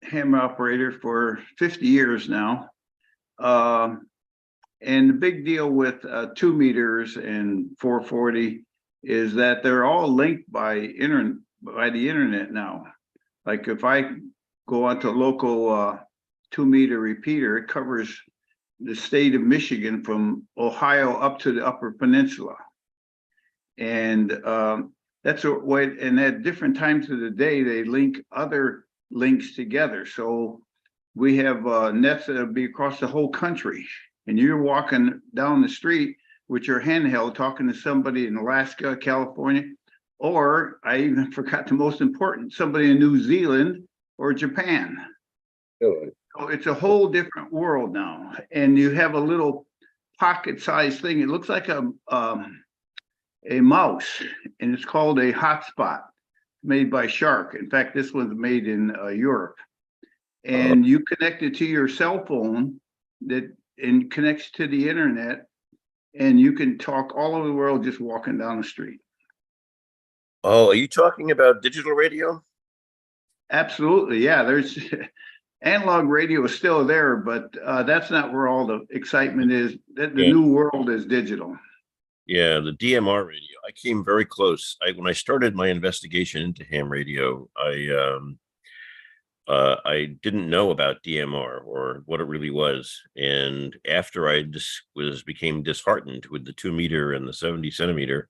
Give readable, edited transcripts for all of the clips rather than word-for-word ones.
ham operator for 50 years now. And the big deal with 2 meters and 440 is that they're all linked by the internet now. Like if I go onto a local 2-meter repeater, it covers the state of Michigan from Ohio up to the Upper Peninsula. And that's a way, and at different times of the day, they link other links together. So we have nets that'll be across the whole country. And you're walking down the street with your handheld talking to somebody in Alaska, California, or I even forgot the most important, somebody in New Zealand or Japan. Really? So it's a whole different world now. And you have a little pocket-sized thing. It looks like a mouse, and it's called a hotspot, made by Shark. In fact, this one's made in Europe. And you connect it to your cell phone and connects to the internet, and you can talk all over the world just walking down the street. Oh, are you talking about digital radio? Absolutely, yeah. There's analog radio is still there, but that's not where all the excitement is. The new world is digital. Yeah, the DMR radio. I came very close. When I started my investigation into ham radio, I didn't know about DMR or what it really was. And after I became disheartened with the 2-meter and the 70 centimeter,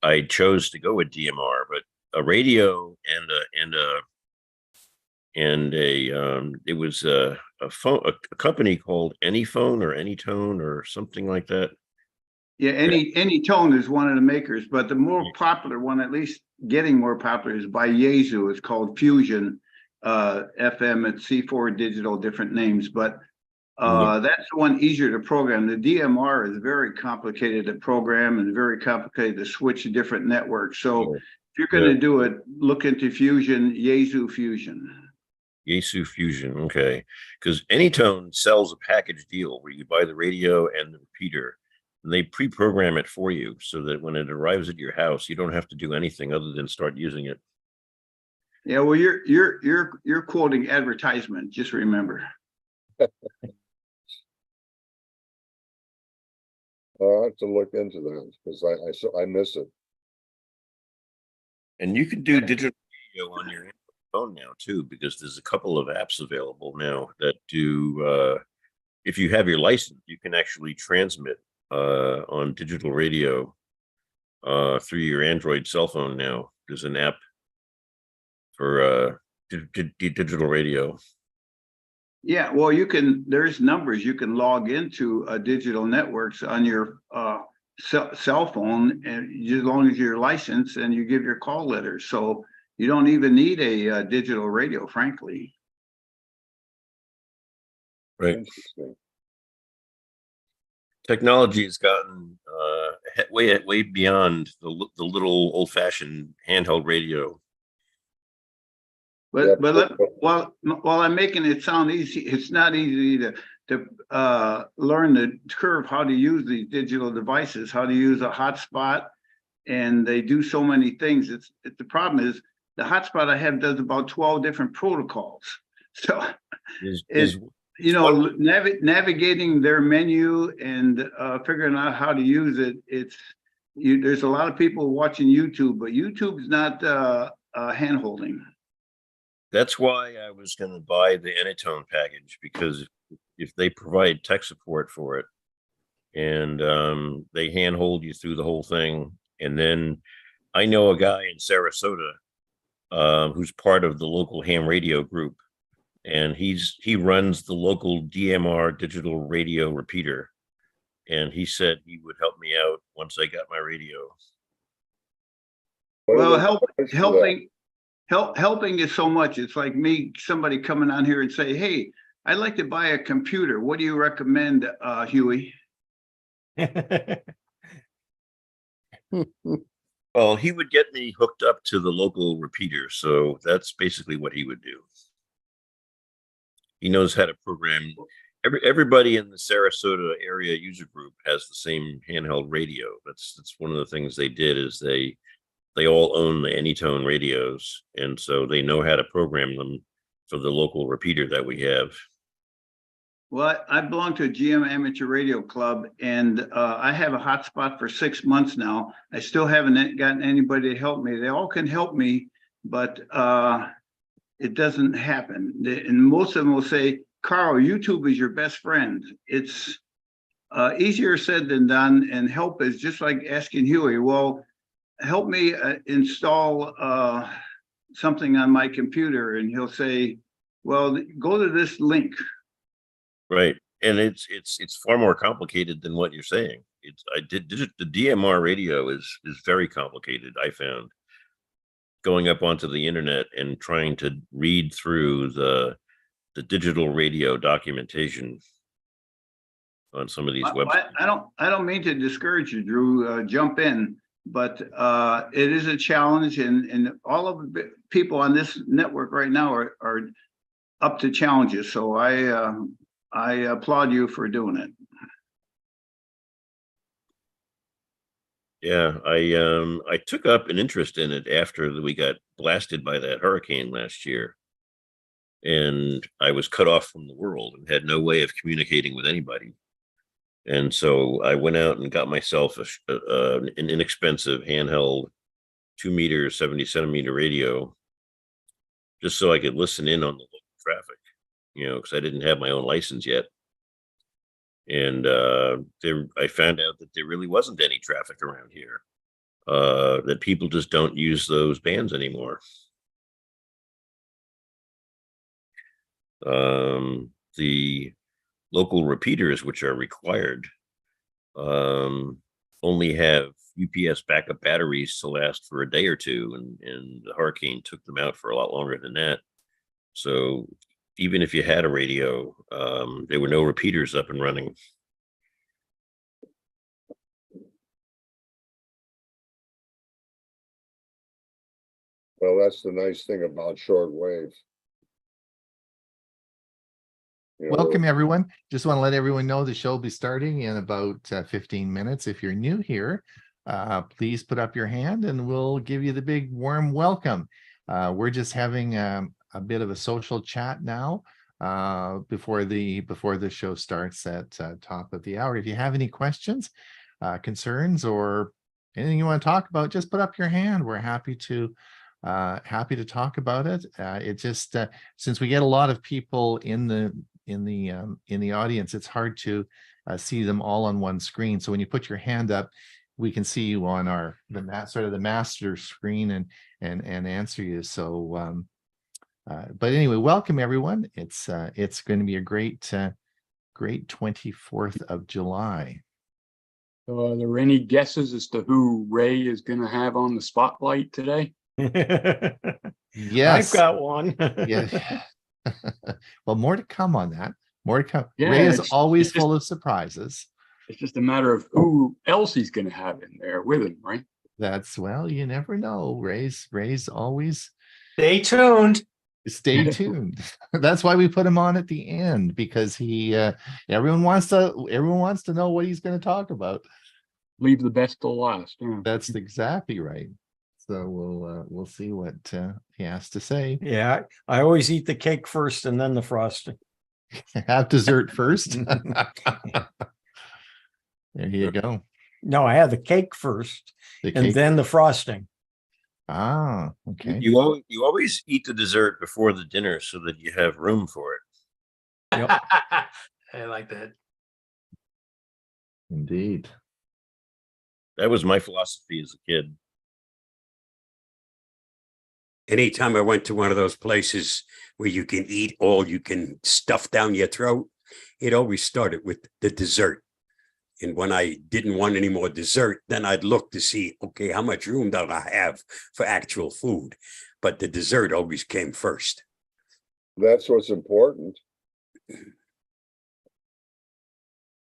I chose to go with DMR. But a radio it was a phone, a company called Anyphone or Anytone or something like that. Yeah, Anytone is one of the makers, but the more popular one, at least getting more popular, is by Yaesu. It's called Fusion FM at C4 Digital, different names, but that's the one easier to program. The DMR is very complicated to program and very complicated to switch to different networks. So if you're going to do it, look into Fusion, Yaesu Fusion. Yaesu Fusion, okay. Because Anytone sells a package deal where you buy the radio and the repeater, and they pre-program it for you so that when it arrives at your house, you don't have to do anything other than start using it. Yeah, well, you're quoting advertisement. Just remember. I'll have to look into that because I miss it. And you can do digital radio on your phone now too, because there's a couple of apps available now that do. If you have your license, you can actually transmit on digital radio through your Android cell phone. Now there's an app for digital radio. Yeah, well, there's numbers you can log into digital networks on your cell phone, and as long as you're licensed and you give your call letters. So you don't even need a digital radio, frankly. Right. Technology has gotten way beyond the little old-fashioned handheld radio. But while I'm making it sound easy, it's not easy to learn the curve how to use these digital devices, how to use a hotspot, and they do so many things. The problem is the hotspot I have does about 12 different protocols. So navigating their menu and figuring out how to use it. There's a lot of people watching YouTube, but YouTube is not hand-holding. That's why I was going to buy the Anytone package, because if they provide tech support for it and they handhold you through the whole thing. And then I know a guy in Sarasota who's part of the local ham radio group, and he runs the local DMR digital radio repeater. And he said he would help me out once I got my radio. Well, helping is so much. It's like somebody coming on here and say, "Hey, I'd like to buy a computer. What do you recommend, Hewie?" Well, he would get me hooked up to the local repeater, so that's basically what he would do. He knows how to program. Everybody in the Sarasota area user group has the same handheld radio. That's one of the things they did, is they they all own the Anytone radios, and so they know how to program them for the local repeater that we have. Well, I belong to a GM Amateur Radio Club, and I have a hotspot for 6 months now. I still haven't gotten anybody to help me. They all can help me, but it doesn't happen. And most of them will say, Carl, YouTube is your best friend. It's easier said than done, and help is just like asking Hewie, well, help me install something on my computer, and he'll say, well, go to this link. Right. And it's far more complicated than what you're saying. The DMR radio is very complicated, I found. Going up onto the internet and trying to read through the digital radio documentation on some of these websites. I don't mean to discourage you, Drew. Jump in, but it is a challenge, and all of the people on this network right now are up to challenges. So I applaud you for doing it. Yeah, I took up an interest in it after we got blasted by that hurricane last year, and I was cut off from the world and had no way of communicating with anybody. And so I went out and got myself an inexpensive handheld 2 meter, 70 centimeter radio, just so I could listen in on the local traffic, because I didn't have my own license yet. And I found out that there really wasn't any traffic around here, that people just don't use those bands anymore. The local repeaters, which are required, only have UPS backup batteries to last for a day or two, and the hurricane took them out for a lot longer than that. So even if you had a radio, there were no repeaters up and running. Well, that's the nice thing about shortwave. Welcome, everyone. Just want to let everyone know the show will be starting in about 15 minutes. If you're new here, please put up your hand and we'll give you the big warm welcome. We're just having a bit of a social chat now before the show starts at top of the hour. If you have any questions, concerns, or anything you want to talk about, just put up your hand. We're happy to talk about it. It just since we get a lot of people in the audience, it's hard to see them all on one screen. So when you put your hand up, we can see you on the master screen and answer you. So but anyway, welcome everyone. It's going to be a great 24th of July. So are there any guesses as to who Ray is going to have on the spotlight today? Yes, I've got one. Yeah. Well, more to come on that. More to come. Yeah, Ray is it's always just- full of surprises. It's just a matter of who else he's going to have in there with him, right? Well, you never know. Ray's always Stay tuned. stay tuned. That's why we put him on at the end, because everyone wants to know what he's going to talk about. Leave the best till last. Yeah. That's exactly right. So we'll see what he has to say. Yeah, I always eat the cake first and then the frosting. Have dessert first. There you go. No, I have the cake first The and cake- then the frosting. Okay. You always eat the dessert before the dinner so that you have room for it. Yep. I like that. Indeed. That was my philosophy as a kid. Anytime I went to one of those places where you can eat all you can stuff down your throat, it always started with the dessert. And when I didn't want any more dessert, then I'd look to see, okay, how much room do I have for actual food? But the dessert always came first. That's what's important.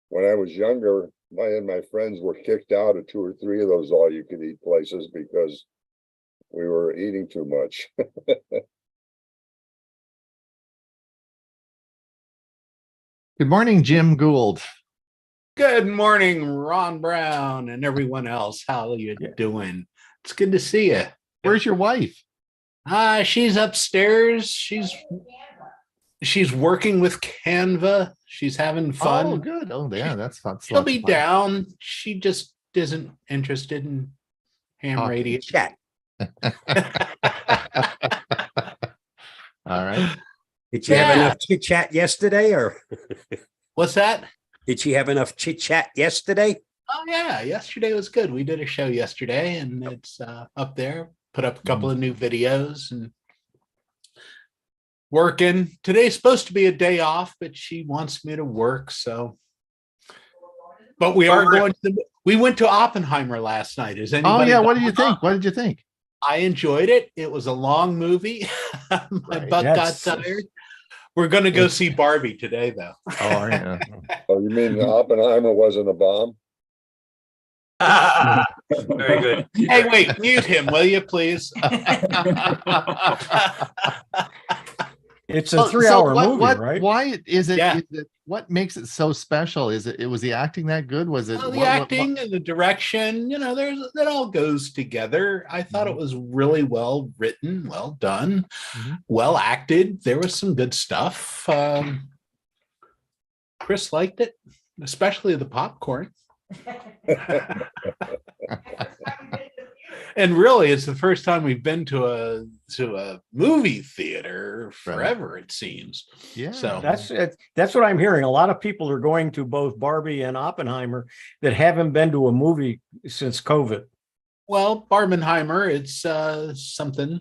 When I was younger, my friends were kicked out of 2 or 3 of those all-you-can-eat places because we were eating too much. Good morning, Jim Gould. Good morning, Ron Brown and everyone else. How are you doing? It's good to see you. Where's your wife? She's upstairs. She's working with Canva. She's having Oh, fun. good. Oh, yeah, that's fun. She'll be down. She just isn't interested in ham Talking. radio. Chat. All right. Did you have Yeah. enough chit chat yesterday, or What's that? did she have enough chit chat yesterday? Oh yeah, yesterday was good. We did a show yesterday, and it's up there. Put up a couple of new videos and working. Today's supposed to be a day off, but she wants me to work. So, but we are going to. We went to Oppenheimer last night. Is anybody? Oh yeah. What did you think? What did you think? I enjoyed it. It was a long movie. My Right. butt Yes. got tired. We're going to go see Barbie today, though. Oh yeah. Oh, you mean Oppenheimer wasn't a bomb? Very good. Hey, wait, mute him, will you, please? It's a Well, 3-hour what, movie, what, right? Why is it, Yeah. is it? What makes it so special? Is it? Was the acting that good? Was it? Well, the what- acting and the direction, that all goes together. I thought it was really well written, well done, Mhm. well acted. There was some good stuff. Chris liked it, especially the popcorn. And really, it's the first time we've been to a movie theater forever, it seems. Yeah. So That's what I'm hearing. A lot of people are going to both Barbie and Oppenheimer that haven't been to a movie since COVID. well, Barbenheimer, it's something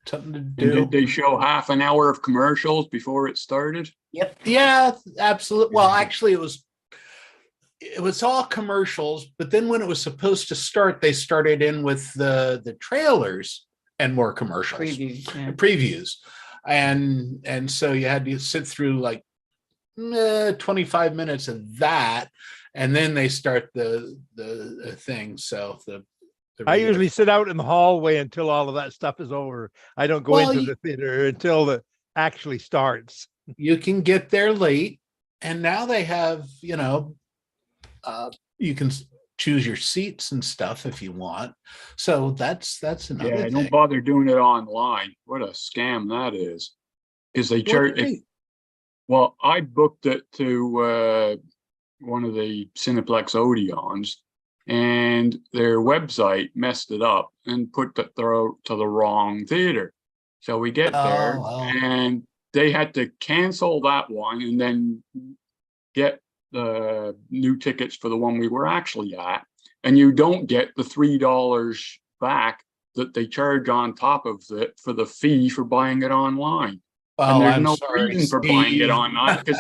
to And do. did they show half an hour of commercials before it started? Yep. Yeah, absolutely. Well, actually, it was all commercials, but then when it was supposed to start, they started in with the trailers and more commercials, previews. And so you had to sit through like 25 minutes of that, and then they start the thing. So I usually sit out in the hallway until all of that stuff is over. I don't go Well, into the theater until it actually starts. you can get there late, and now they have, you can choose your seats and stuff if you want. So that's another Yeah, thing. don't bother doing it online. What a scam that is. Because they What do charge. you mean? Well, I booked it to one of the Cineplex Odeons, and their website messed it up and put it to the wrong theater. So we get there, Oh. and they had to cancel that one and then get the new tickets for the one we were actually at. And you don't get the $3 back that they charge on top of it for the fee for buying it online. And Oh, there's I'm no sorry, reason for buying it Steve. online because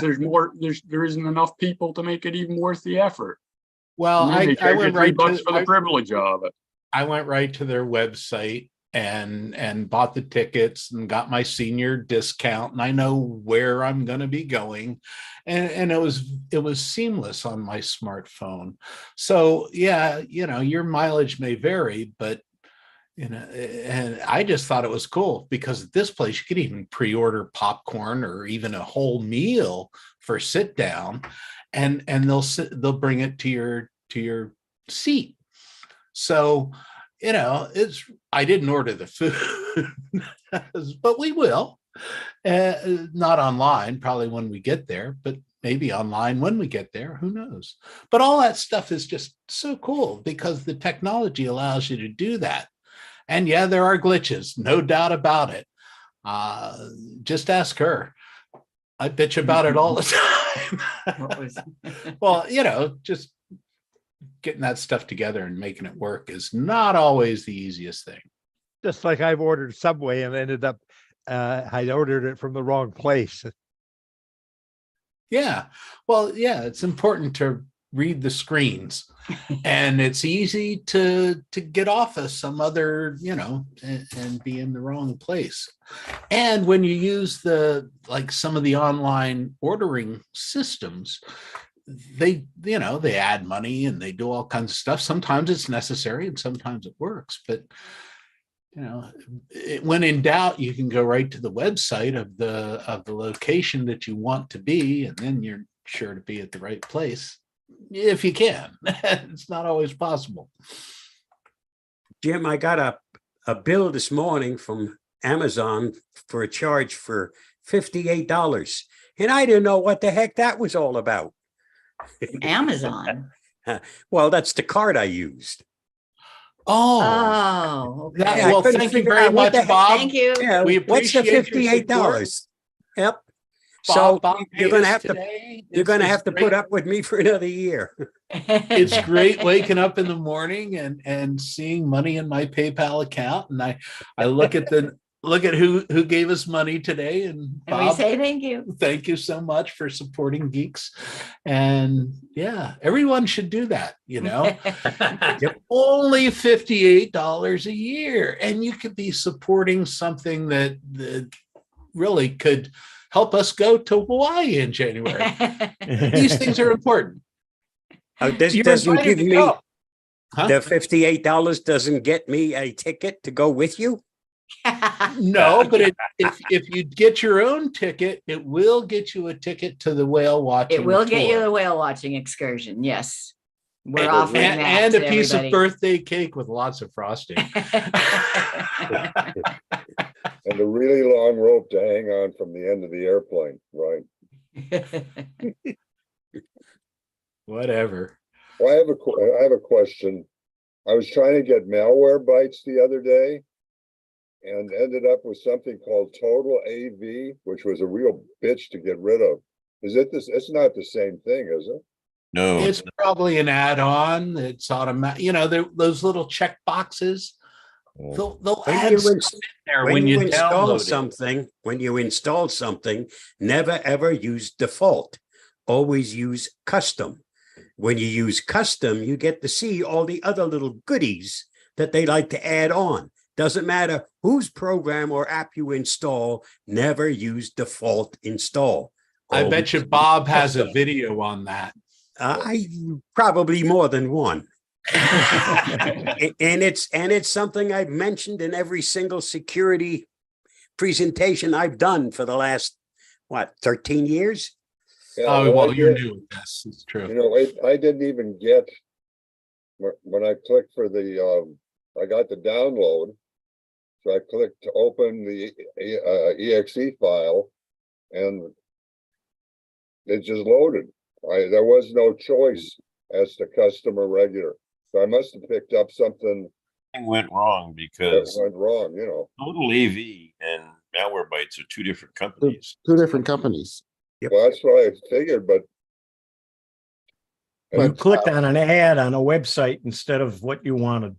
there isn't enough people to make it even worth the effort. Well, And then they I charge you went $3 right for the privilege of it. I went right to their website and bought the tickets and got my senior discount, and I know where I'm going to be going, and it was seamless on my smartphone. So yeah, your mileage may vary, but and I just thought it was cool because at this place you could even pre-order popcorn or even a whole meal for sit down, and they'll bring it to your seat. So I didn't order the food, but we will. Not online, probably when we get there, but maybe online when we get there. Who knows? But all that stuff is just so cool because the technology allows you to do that. And yeah, there are glitches, no doubt about it. Just ask her. I bitch about it all the time. Well, just getting that stuff together and making it work is not always the easiest thing. Just like I've ordered Subway and ended up, I ordered it from the wrong place. Yeah. Well, yeah, it's important to read the screens, and it's easy to get off of some other, and be in the wrong place. And when you use some of the online ordering systems, they add money and they do all kinds of stuff. Sometimes it's necessary and sometimes it works, but when in doubt, you can go right to the website of the location that you want to be, and then you're sure to be at the right place if you can. It's not always possible. Jim, I got a bill this morning from Amazon for a charge for $58. And I didn't know what the heck that was all about. Amazon. Well, that's the card I used. Oh, Oh, okay. that, Yeah, I well, couldn't thank you figure very out what much, the heck- Bob. Thank you. Yeah, We what's the appreciate your $58? Yep. So Bob you're paid gonna us have to today. you're gonna It's have to put great. up with me for another year. It's great waking up in the morning and seeing money in my PayPal account, and I look at who gave us money today, and And we Bob, say thank you. thank you so much for supporting geeks. And yeah, everyone should do that, Only $58 a year, and you could be supporting something that really could help us go to Hawaii in January. These things are important. This You're doesn't invited give to me go. Huh? the $58 doesn't get me a ticket to go with you. No, but if you get your own ticket, it will get you a ticket to the whale watching. It will get you tour. a whale watching excursion. Yes. We're And- offering that and to a piece everybody. of birthday cake with lots of frosting. And a really long rope to hang on from the end of the airplane, right? Whatever. Well, I have a question. I was trying to get malware bites the other day and ended up with something called Total AV, which was a real bitch to get rid of. Is it this? It's not the same thing, is it? No, It's probably an add-on. It's automatic. Those little check boxes. They'll When add you stuff ins- in there when you install download it. something, never ever use default. Always use custom. When you use custom, you get to see all the other little goodies that they like to add on. Doesn't matter whose program or app you install, never use default install. I bet Always you Bob has a custom. video on that. I probably more than one. And it's something I've mentioned in every single security presentation I've done for the last 13 years. Yeah, Oh, well, I you're did- new with this. It's true. I didn't even get, when I clicked for I got the download. So I clicked to open the exe file and it just loaded. There was no choice as to custom or regular. So I must have picked up something went wrong that because went wrong, Total AV and Malwarebytes are two different companies. Two different companies. Well, that's what I figured, but You clicked on an ad on a website instead of what you wanted.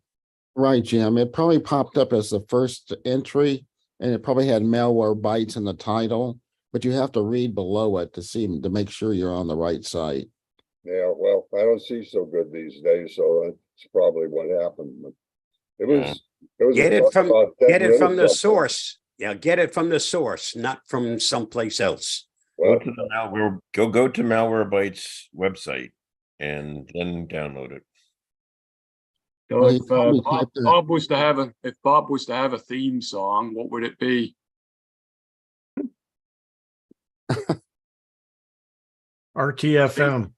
Right, Jim. It probably popped up as the first entry and it probably had Malwarebytes in the title, but you have to read below it to make sure you're on the right site. yeah, well, I don't see so good these days, so that's probably what happened. But it was Get a it talk from about get getting it rid from of the something. source. Yeah, get it from the source, not from someplace else. Well, Go to the malware. Go to Malwarebytes website and then download it. So Well, if he probably Bob, typed it. Bob was to have a theme song, what would it be? RTFM.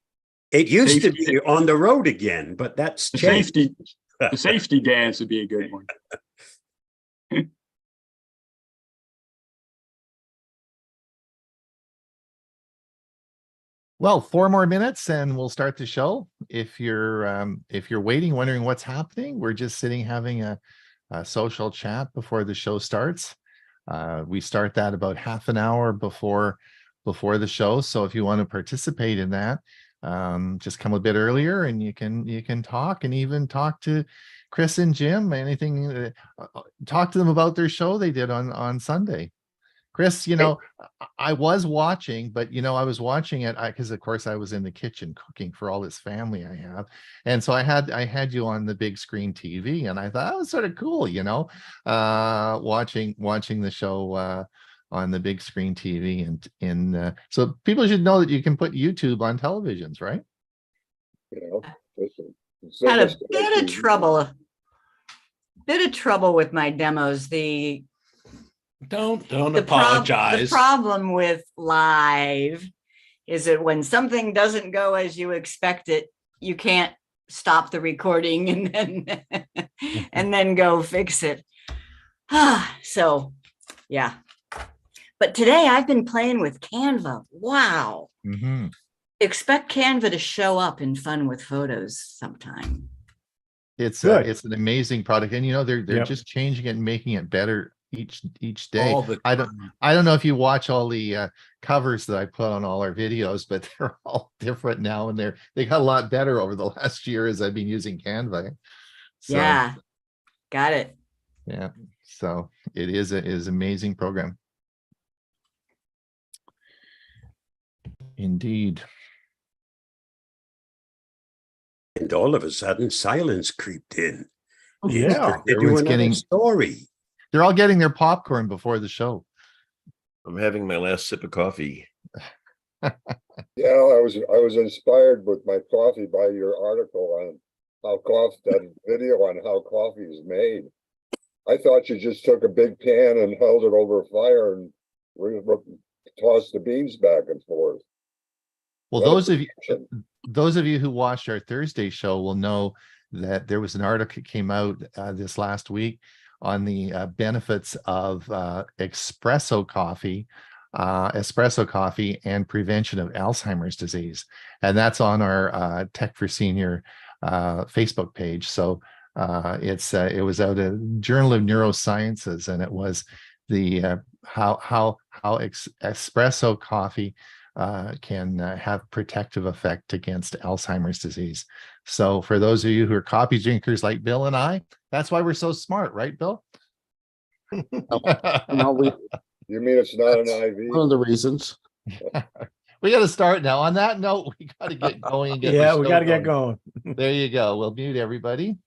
It used to Safety- be on the road again, but that's The changed. safety dance would be a good one. Well, 4 more minutes and we'll start the show. If you're waiting, wondering what's happening, we're just sitting having a social chat before the show starts. We start that about half an hour before the show. So if you want to participate in that, just come a bit earlier and you can talk and even talk to Chris and Jim. Anything, talk to them about their show they did on Sunday. Chris, I was watching, but I was watching it because of course I was in the kitchen cooking for all this family I have. And so I had you on the big screen TV and I thought that was sort of cool, watching the show on the big screen TV and so people should know that you can put YouTube on televisions, right? Listen, Had a bit of trouble with my demos. Don't The apologize. problem with live is that when something doesn't go as you expect it, you can't stop the recording and then and then go fix it. So yeah. But today I've been playing with Canva. Wow. Mhm. Expect Canva to show up in Fun with Photos sometime. It's Good. it's an amazing product, and they're Yep. just changing it and making it better each day. All the I don't know if you watch all the covers that I put on all our videos, but they're all different now, and they got a lot better over the last year as I've been using Canva. So, Yeah, got it. yeah. So it is amazing program. Indeed. And all of a sudden, silence creeped in. Yeah. They do Everyone's another getting- story. They're all getting their popcorn before the show. I'm having my last sip of coffee. Yeah, I was inspired with my coffee by your article on that video on how coffee is made. I thought you just took a big pan and held it over fire and tossed the beans back and forth. Well, What a those of you who watched our Thursday show will know that there was an article that came out this last week on the benefits of espresso coffee and prevention of Alzheimer's disease. And that's on our Tech for Senior Facebook page. So it was out of Journal of Neurosciences, and it was the how espresso coffee can have protective effect against Alzheimer's disease. So for those of you who are coffee drinkers like Bill and I, that's why we're so smart, right, Bill? You mean it's not an IV? One of the reasons. We got to start now. On that note, we got to get going. And get Yeah, the we show got to get going. There you go. We'll mute everybody.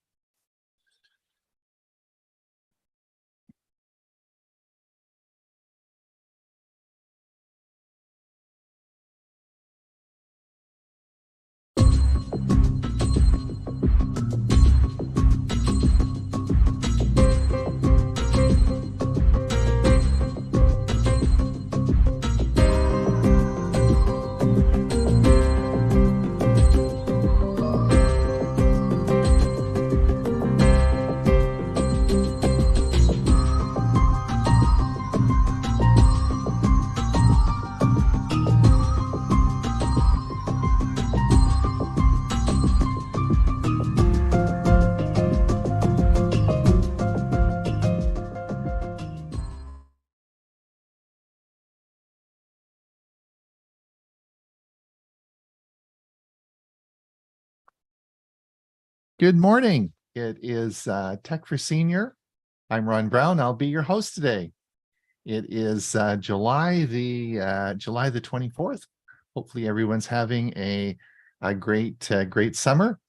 Good morning. It is Tech for Senior. I'm Ron Brown. I'll be your host today. It is July the 24th. Hopefully everyone's having a great summer.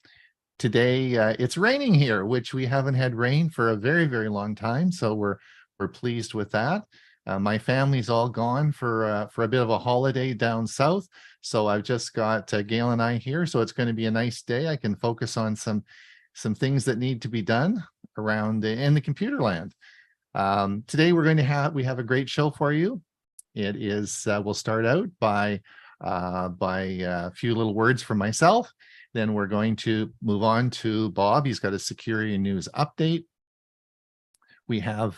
Today it's raining here, which we haven't had rain for a very, very long time. So we're pleased with that. My family's all gone for a bit of a holiday down south. So I've just got Gail and I here. So it's going to be a nice day. I can focus on some things that need to be done around in the computer land. Today we have a great show for you. It is we'll start out by a few little words from myself. Then we're going to move on to Bob. He's got a security news update. We have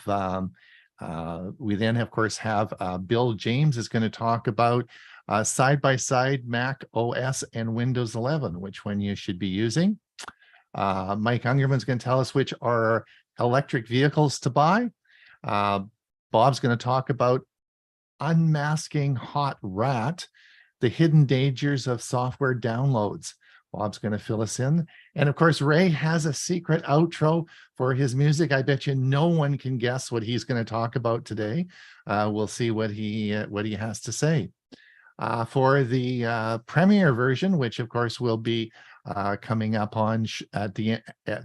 we then of course have Bill James is going to talk about side-by-side Mac OS and Windows 11, which one you should be using. Mike Ungerman's going to tell us which are electric vehicles to buy. Bob's going to talk about unmasking Hot Rat, the hidden dangers of software downloads. Bob's going to fill us in. And of course, Ray has a secret outro for his music. I bet you no one can guess what he's going to talk about today. We'll see what he has to say. For the premiere version, which of course will be coming up on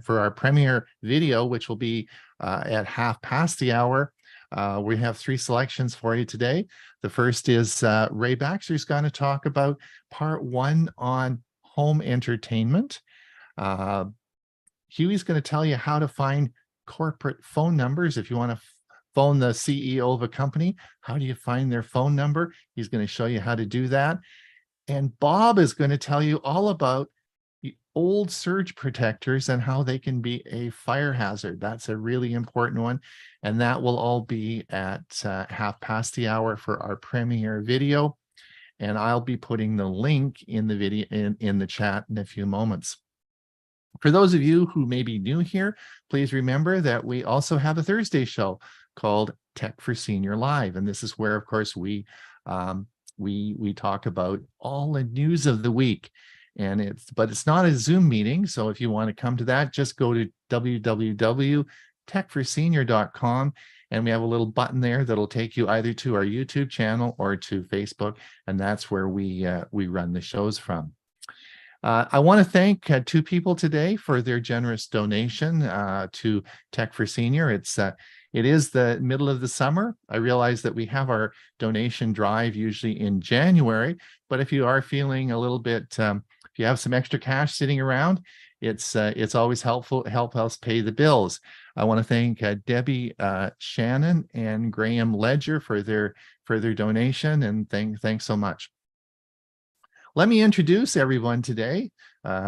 for our premiere video, which will be at 1:30. We have 3 selections for you today. The first is Ray Baxter, who's going to talk about part 1 on home entertainment. Hewie's going to tell you how to find corporate phone numbers. If you want to phone the CEO of a company, how do you find their phone number? He's going to show you how to do that. And Bob is going to tell you all about old surge protectors and how they can be a fire hazard. That's a really important one. And that will all be at 1:30 for our premiere video. And I'll be putting the link in the video in the chat in a few moments. For those of you who may be new here, please remember that we also have a Thursday show called Tech for Senior Live. And this is where, of course, we talk about all the news of the week. And it's not a Zoom meeting. So if you want to come to that, just go to www.techforsenior.com. And we have a little button there that'll take you either to our YouTube channel or to Facebook. And that's where we run the shows from. I want to thank two people today for their generous donation to Tech for Senior. It is the middle of the summer. I realize that we have our donation drive usually in January, but if you are feeling a little bit, if you have some extra cash sitting around, it's always helpful to help us pay the bills. I want to thank Debbie Shannon and Graham Ledger for their donation, and thanks so much. Let me introduce everyone today.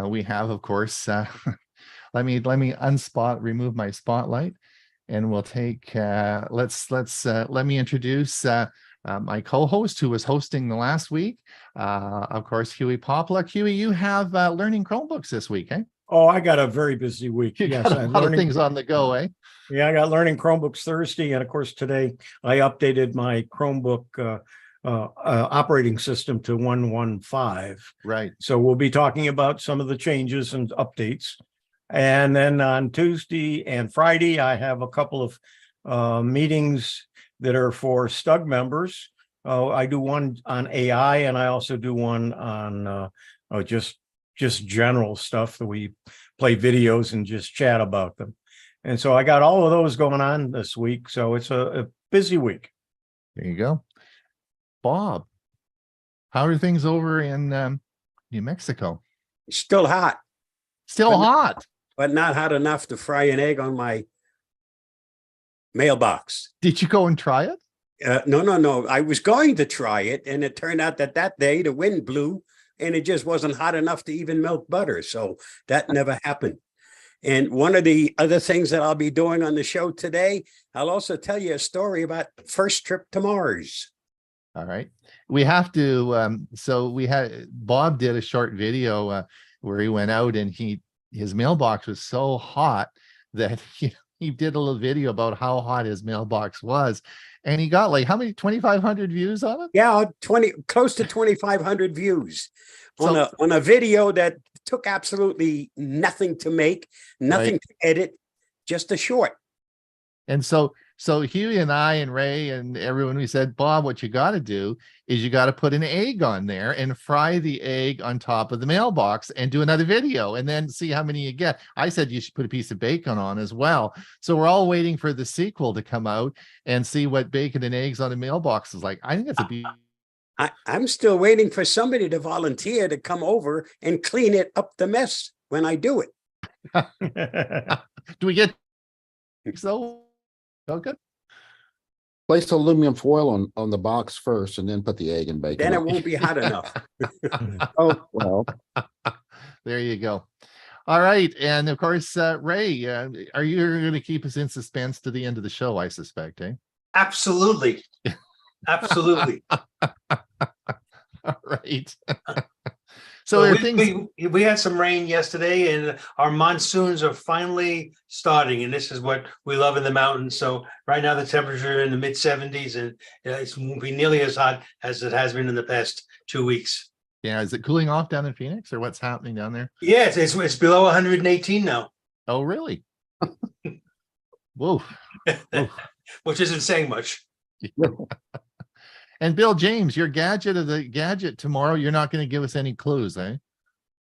We have, of course, let me remove my spotlight, and we'll take. Let me introduce my co-host who was hosting the last week. Of course, Hewie Poplock. Hewie, you have learning Chromebooks this week, eh? Oh, I got a very busy week. You got a lot of things on the go, eh? Yeah, I got learning Chromebooks Thursday, and of course today I updated my Chromebook operating system to 1.15. Right. So we'll be talking about some of the changes and updates. And then on Tuesday and Friday, I have a couple of meetings that are for STUG members. I do one on AI, and I also do one on just general stuff that we play videos and just chat about them. And so I got all of those going on this week. So it's a busy week. There you go. Bob, how are things over in New Mexico? Still hot. Still hot. But not hot enough to fry an egg on my mailbox. Did you go and try it? No. I was going to try it, and it turned out that day the wind blew, and it just wasn't hot enough to even melt butter. So that never happened. And one of the other things that I'll be doing on the show today, I'll also tell you a story about first trip to Mars. All right. We have to, so Bob did a short video where he went out and his mailbox was so hot that he did a little video about how hot his mailbox was. And he got like, how many, 2,500 views on it? Yeah, close to 2,500 views on a video that took absolutely nothing to make, nothing to edit, just a short. And so Hewie and I and Ray and everyone, we said, Bob, what you got to do is you got to put an egg on there and fry the egg on top of the mailbox and do another video and then see how many you get. I said you should put a piece of bacon on as well. So we're all waiting for the sequel to come out and see what bacon and eggs on a mailbox is like. I think that's I'm still waiting for somebody to volunteer to come over and clean it up the mess when I do it. Do we get so? Okay. Place aluminum foil on the box first and then put the egg and bacon. Then it on. won't be hot enough. Oh, well. There you go. All right. And of course, Ray, are you going to keep us in suspense to the end of the show, I suspect, eh? Absolutely. Absolutely. All right. So we had some rain yesterday, and our monsoons are finally starting, and this is what we love in the mountains. So right now the temperature in the mid 70s, and it won't be nearly as hot as it has been in the past 2 weeks. Yeah, is it cooling off down in Phoenix, or what's happening down there? Yeah, it's below 118 now. Oh, really? Whoa. Which isn't saying much. And Bill James, your gadget tomorrow, you're not going to give us any clues, eh?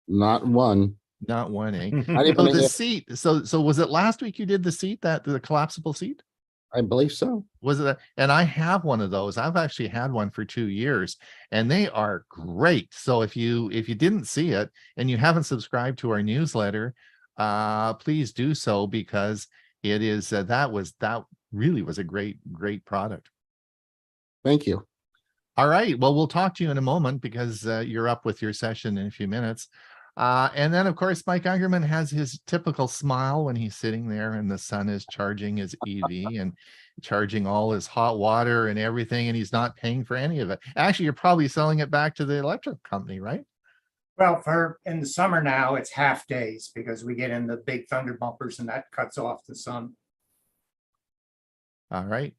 Not one. Not one, eh? So the seat. So was it last week you did the seat, the collapsible seat? I believe so. Was it? And I have one of those. I've actually had one for 2 years, and they are great. So if you didn't see it and you haven't subscribed to our newsletter, please do so, because it is that really was a great product. Thank you. All right. Well, we'll talk to you in a moment, because you're up with your session in a few minutes. And then, of course, Mike Ungerman has his typical smile when he's sitting there and the sun is charging his EV and charging all his hot water and everything, and he's not paying for any of it. Actually, you're probably selling it back to the electric company, right? Well, for in the summer now, it's half days because we get in the big thunder bumpers and that cuts off the sun. All right.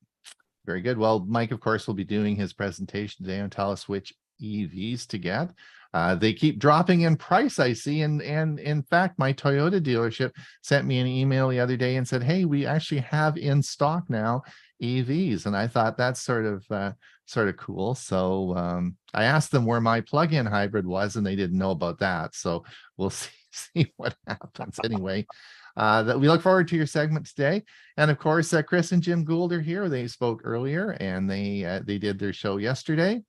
Very good. Well, Mike, of course, will be doing his presentation today and tell us which EVs to get. They keep dropping in price, I see. And in fact, my Toyota dealership sent me an email the other day and said, hey, we actually have in stock now EVs. And I thought that's sort of cool. So I asked them where my plug-in hybrid was, and they didn't know about that. So we'll see what happens anyway. That we look forward to your segment today. And of course, Chris and Jim Gould are here. They spoke earlier and they did their show yesterday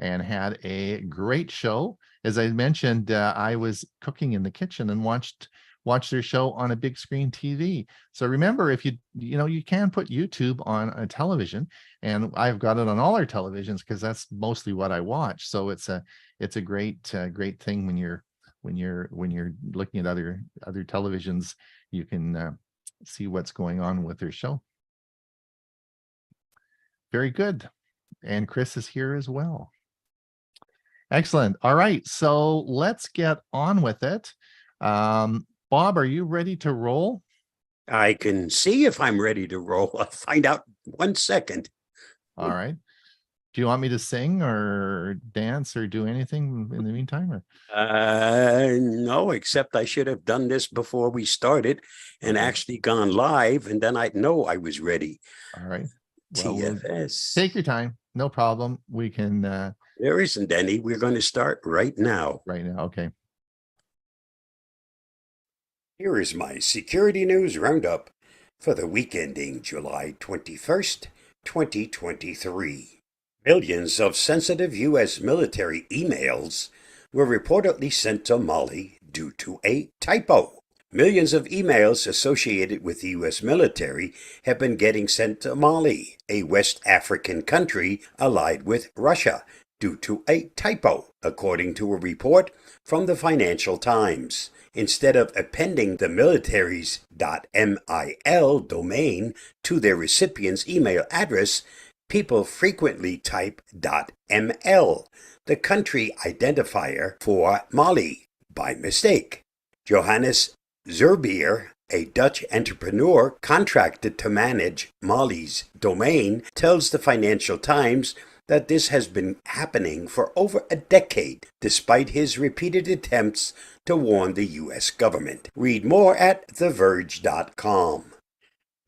and had a great show. As I mentioned, I was cooking in the kitchen and watched their show on a big screen TV. So remember, if you can put YouTube on a television, and I've got it on all our televisions because that's mostly what I watch. So it's a great thing when you're looking at other televisions, you can see what's going on with their show. Very good. And Chris is here as well. Excellent. All right, so let's get on with it. Bob, are you ready to roll? I can see if I'm ready to roll. I'll find out 1 second. All right. Do you want me to sing or dance or do anything in the meantime? Or? No, except I should have done this before we started and actually gone live, and then I'd know I was ready. All right. Well, TFS. Take your time. No problem. We can. There isn't any. We're going to start right now. Right now. Okay. Here is my security news roundup for the week ending July 21st, 2023. Millions of sensitive U.S. military emails were reportedly sent to Mali due to a typo. Millions of emails associated with the U.S. military have been getting sent to Mali, a West African country allied with Russia, due to a typo, according to a report from the Financial Times. Instead of appending the military's .mil domain to their recipient's email address, people frequently type .ml, the country identifier for Mali, by mistake. Johannes Zerbier, a Dutch entrepreneur contracted to manage Mali's domain, tells the Financial Times that this has been happening for over a decade, despite his repeated attempts to warn the U.S. government. Read more at TheVerge.com.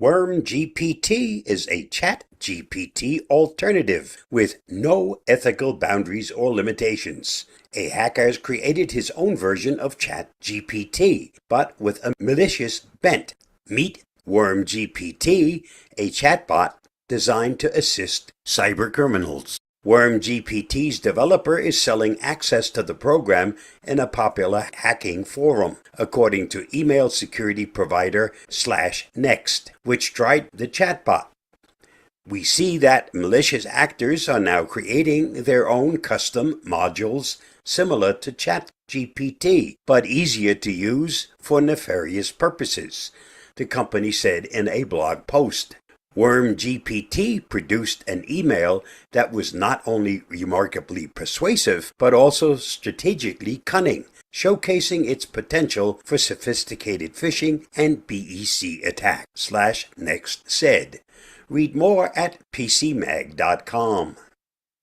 WormGPT is a ChatGPT alternative with no ethical boundaries or limitations. A hacker has created his own version of ChatGPT, but with a malicious bent. Meet WormGPT, a chatbot designed to assist cybercriminals. WormGPT's developer is selling access to the program in a popular hacking forum, according to email security provider /Next, which tried the chatbot. We see that malicious actors are now creating their own custom modules similar to ChatGPT, but easier to use for nefarious purposes, the company said in a blog post. WormGPT produced an email that was not only remarkably persuasive, but also strategically cunning, showcasing its potential for sophisticated phishing and BEC attack, /Next said. Read more at PCMag.com.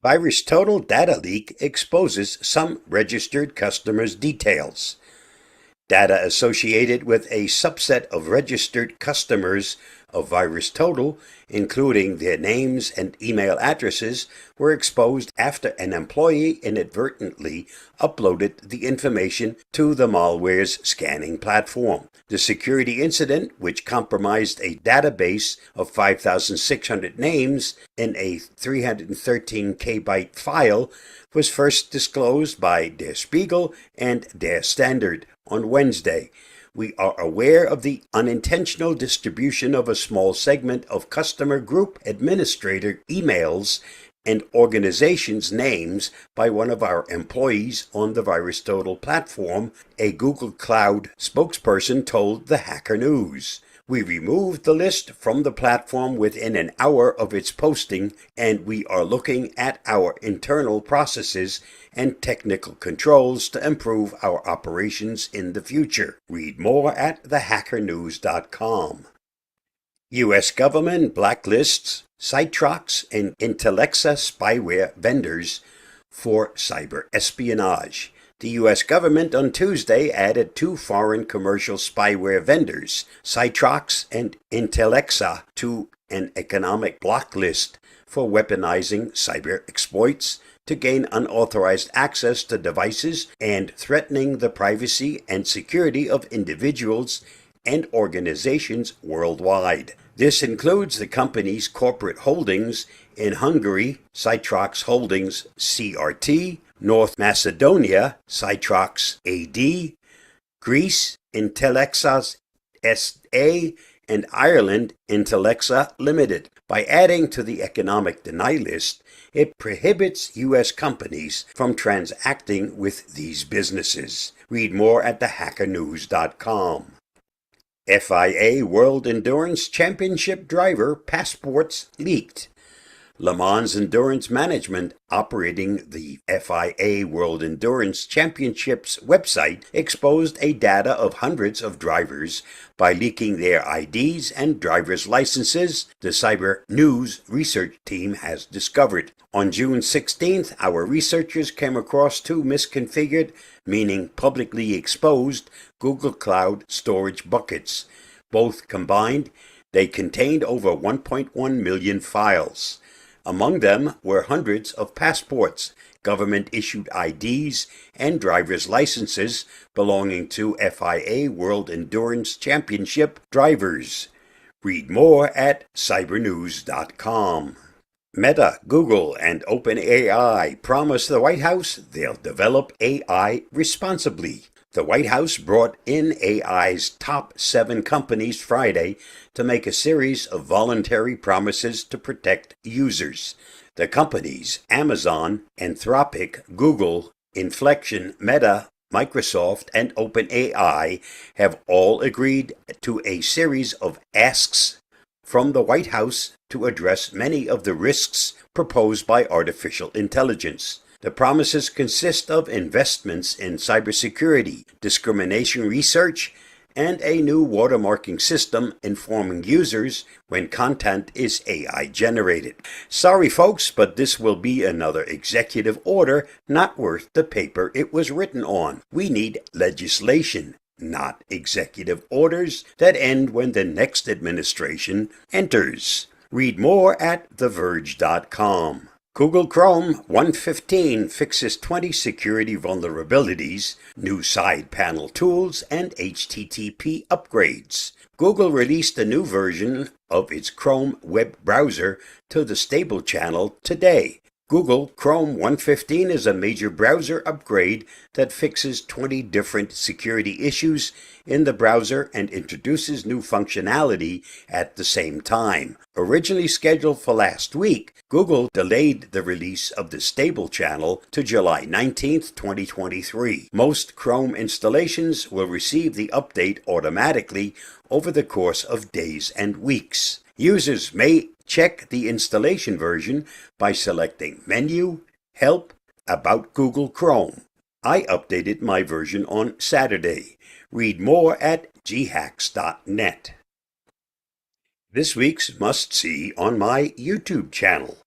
VirusTotal data leak exposes some registered customers' details. Data associated with a subset of registered customers of VirusTotal, including their names and email addresses, were exposed after an employee inadvertently uploaded the information to the malware's scanning platform. The security incident, which compromised a database of 5,600 names in a 313 KB file, was first disclosed by Der Spiegel and Der Standard on Wednesday. We are aware of the unintentional distribution of a small segment of customer group administrator emails and organizations' names by one of our employees on the VirusTotal platform, a Google Cloud spokesperson told the Hacker News. We removed the list from the platform within an hour of its posting, and we are looking at our internal processes and technical controls to improve our operations in the future. Read more at thehackernews.com. U.S. government blacklists Citrox and Intellexa spyware vendors for cyber espionage. The U.S. government on Tuesday added 2 foreign commercial spyware vendors, Citrox and Intellexa, to an economic blacklist for weaponizing cyber exploits to gain unauthorized access to devices and threatening the privacy and security of individuals and organizations worldwide. This includes the company's corporate holdings in Hungary, Citrox Holdings CRT, North Macedonia, Citrox AD, Greece, Intellexa SA, and Ireland, Intellexa Limited. By adding to the economic deny list, it prohibits U.S. companies from transacting with these businesses. Read more at thehackernews.com. FIA World Endurance Championship driver passports leaked. Le Mans Endurance Management, operating the FIA World Endurance Championships website, exposed a data of hundreds of drivers by leaking their IDs and driver's licenses, the Cyber News research team has discovered. On June 16th, our researchers came across 2 misconfigured, meaning publicly exposed, Google Cloud storage buckets. Both combined, they contained over 1.1 million files. Among them were hundreds of passports, government-issued IDs, and driver's licenses belonging to FIA World Endurance Championship drivers. Read more at cybernews.com. Meta, Google, and OpenAI promise the White House they'll develop AI responsibly. The White House brought in AI's top 7 companies Friday to make a series of voluntary promises to protect users. The companies, Amazon, Anthropic, Google, Inflection, Meta, Microsoft, and OpenAI, have all agreed to a series of asks from the White House to address many of the risks proposed by artificial intelligence. The promises consist of investments in cybersecurity, discrimination research, and a new watermarking system informing users when content is AI generated. Sorry folks, but this will be another executive order not worth the paper it was written on. We need legislation, not executive orders that end when the next administration enters. Read more at theverge.com. Google Chrome 115 fixes 20 security vulnerabilities, new side panel tools, and HTTP upgrades. Google released a new version of its Chrome web browser to the stable channel today. Google Chrome 115 is a major browser upgrade that fixes 20 different security issues in the browser and introduces new functionality at the same time. Originally scheduled for last week, Google delayed the release of the stable channel to July 19th, 2023. Most Chrome installations will receive the update automatically over the course of days and weeks. Users may check the installation version by selecting Menu, Help, About Google Chrome. I updated my version on Saturday. Read more at ghacks.net. This week's must-see on my YouTube channel.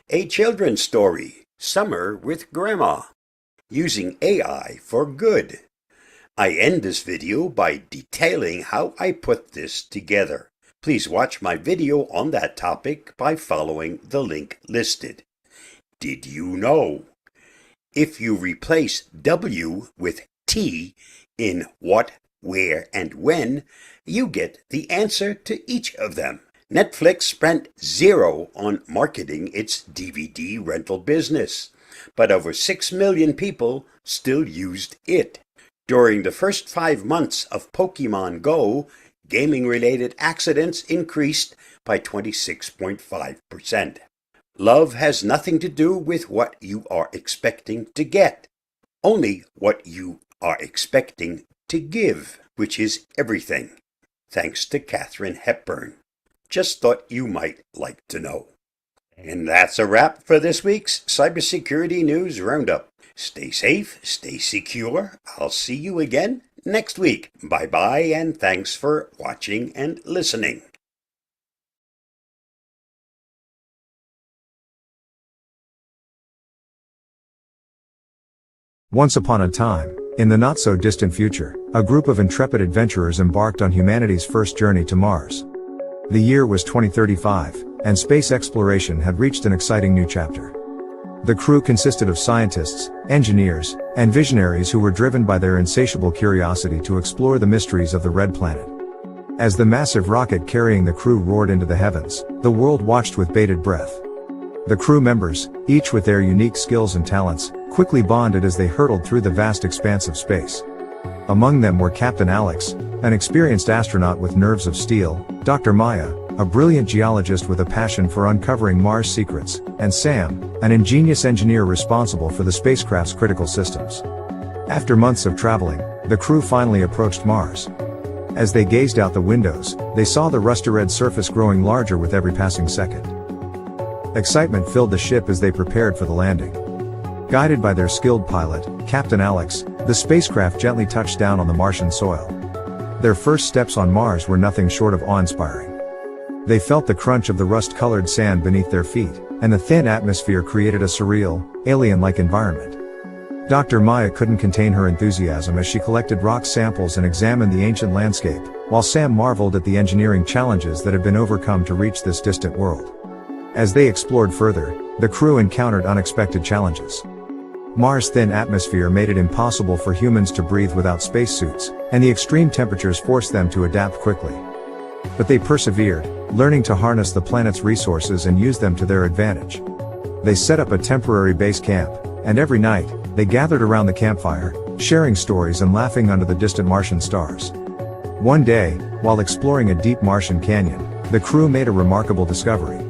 A children's story, Summer with Grandma, using AI for good. I end this video by detailing how I put this together. Please watch my video on that topic by following the link listed. Did you know? If you replace W with T in what, where, and when, you get the answer to each of them. Netflix spent $0 on marketing its DVD rental business, but over 6 million people still used it. During the first 5 months of Pokemon Go, gaming-related accidents increased by 26.5%. Love has nothing to do with what you are expecting to get, only what you are expecting to give, which is everything. Thanks to Katharine Hepburn. Just thought you might like to know. And that's a wrap for this week's Cybersecurity News Roundup. Stay safe, stay secure. I'll see you again next week. Bye-bye, and thanks for watching and listening. Once upon a time, in the not-so-distant future, a group of intrepid adventurers embarked on humanity's first journey to Mars. The year was 2035, and space exploration had reached an exciting new chapter. The crew consisted of scientists, engineers, and visionaries who were driven by their insatiable curiosity to explore the mysteries of the Red Planet. As the massive rocket carrying the crew roared into the heavens, the world watched with bated breath. The crew members, each with their unique skills and talents, quickly bonded as they hurtled through the vast expanse of space. Among them were Captain Alex, an experienced astronaut with nerves of steel, Dr. Maya, a brilliant geologist with a passion for uncovering Mars secrets, and Sam, an ingenious engineer responsible for the spacecraft's critical systems. After months of traveling, the crew finally approached Mars. As they gazed out the windows, they saw the rusty-red surface growing larger with every passing second. Excitement filled the ship as they prepared for the landing. Guided by their skilled pilot, Captain Alex, the spacecraft gently touched down on the Martian soil. Their first steps on Mars were nothing short of awe-inspiring. They felt the crunch of the rust-colored sand beneath their feet, and the thin atmosphere created a surreal, alien-like environment. Dr. Maya couldn't contain her enthusiasm as she collected rock samples and examined the ancient landscape, while Sam marveled at the engineering challenges that had been overcome to reach this distant world. As they explored further, the crew encountered unexpected challenges. Mars' thin atmosphere made it impossible for humans to breathe without spacesuits, and the extreme temperatures forced them to adapt quickly. But they persevered, learning to harness the planet's resources and use them to their advantage. They set up a temporary base camp, and every night, they gathered around the campfire, sharing stories and laughing under the distant Martian stars. One day, while exploring a deep Martian canyon, the crew made a remarkable discovery.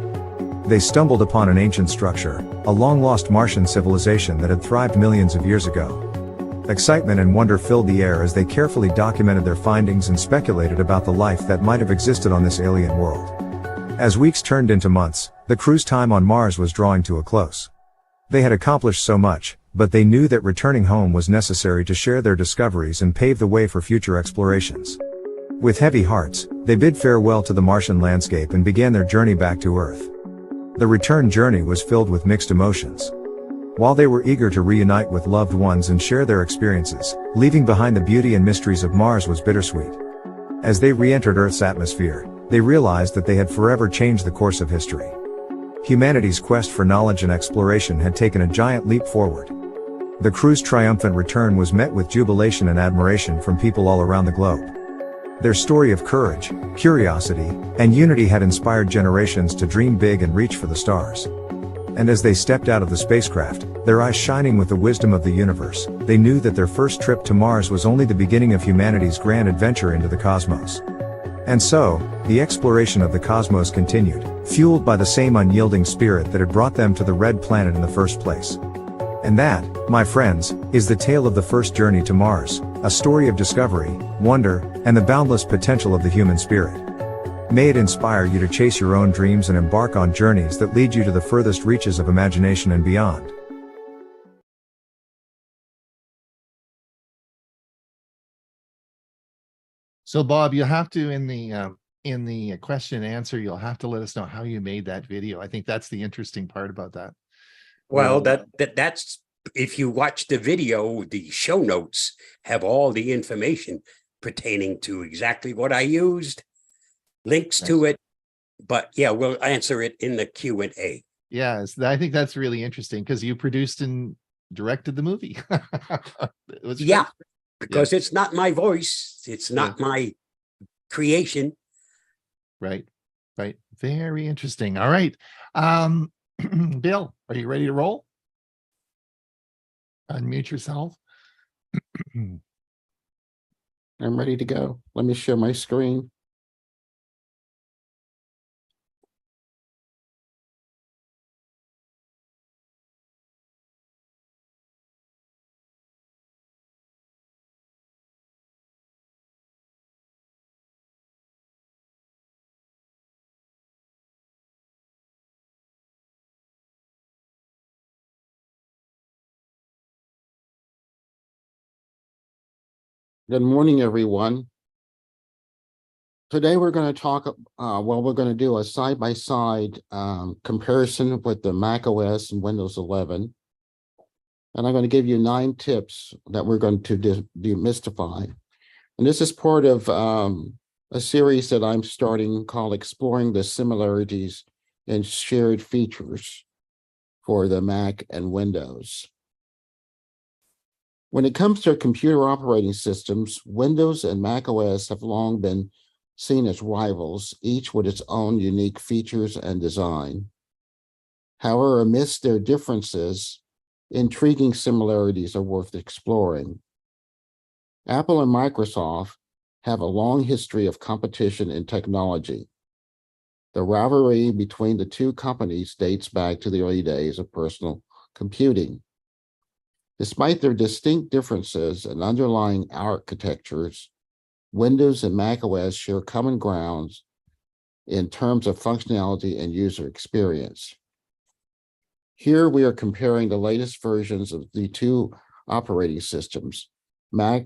They stumbled upon an ancient structure, a long-lost Martian civilization that had thrived millions of years ago. Excitement and wonder filled the air as they carefully documented their findings and speculated about the life that might have existed on this alien world. As weeks turned into months, the crew's time on Mars was drawing to a close. They had accomplished so much, but they knew that returning home was necessary to share their discoveries and pave the way for future explorations. With heavy hearts, they bid farewell to the Martian landscape and began their journey back to Earth. The return journey was filled with mixed emotions. While they were eager to reunite with loved ones and share their experiences, leaving behind the beauty and mysteries of Mars was bittersweet. As they re-entered Earth's atmosphere, they realized that they had forever changed the course of history. Humanity's quest for knowledge and exploration had taken a giant leap forward. The crew's triumphant return was met with jubilation and admiration from people all around the globe. Their story of courage, curiosity, and unity had inspired generations to dream big and reach for the stars. And as they stepped out of the spacecraft, their eyes shining with the wisdom of the universe, they knew that their first trip to Mars was only the beginning of humanity's grand adventure into the cosmos. And so, the exploration of the cosmos continued, fueled by the same unyielding spirit that had brought them to the Red Planet in the first place. And that, my friends, is the tale of the first journey to Mars, a story of discovery, wonder, and the boundless potential of the human spirit. May it inspire you to chase your own dreams and embark on journeys that lead you to the furthest reaches of imagination and beyond. So Bob, you have to, in the question and answer, you'll have to let us know how you made that video. I think that's the interesting part about that. Well, that's if you watch the video, the show notes have all the information pertaining to exactly what I used, links to it. But yeah, we'll answer it in the Q&A. Yes, I think that's really interesting because you produced and directed the movie. Yeah, because it's not my voice. It's not my creation. Right. Very interesting. All right. Bill, are you ready to roll? Unmute yourself. I'm ready to go. Let me share my screen. Good morning, everyone. Today we're going to talk, we're going to do a side-by-side comparison with the Mac OS and Windows 11. And I'm going to give you 9 tips that we're going to demystify. And this is part of a series that I'm starting called Exploring the Similarities and Shared Features for the Mac and Windows. When it comes to computer operating systems, Windows and Mac OS have long been seen as rivals, each with its own unique features and design. However, amidst their differences, intriguing similarities are worth exploring. Apple and Microsoft have a long history of competition in technology. The rivalry between the two companies dates back to the early days of personal computing. Despite their distinct differences and underlying architectures, Windows and macOS share common grounds in terms of functionality and user experience. Here we are comparing the latest versions of the two operating systems, Mac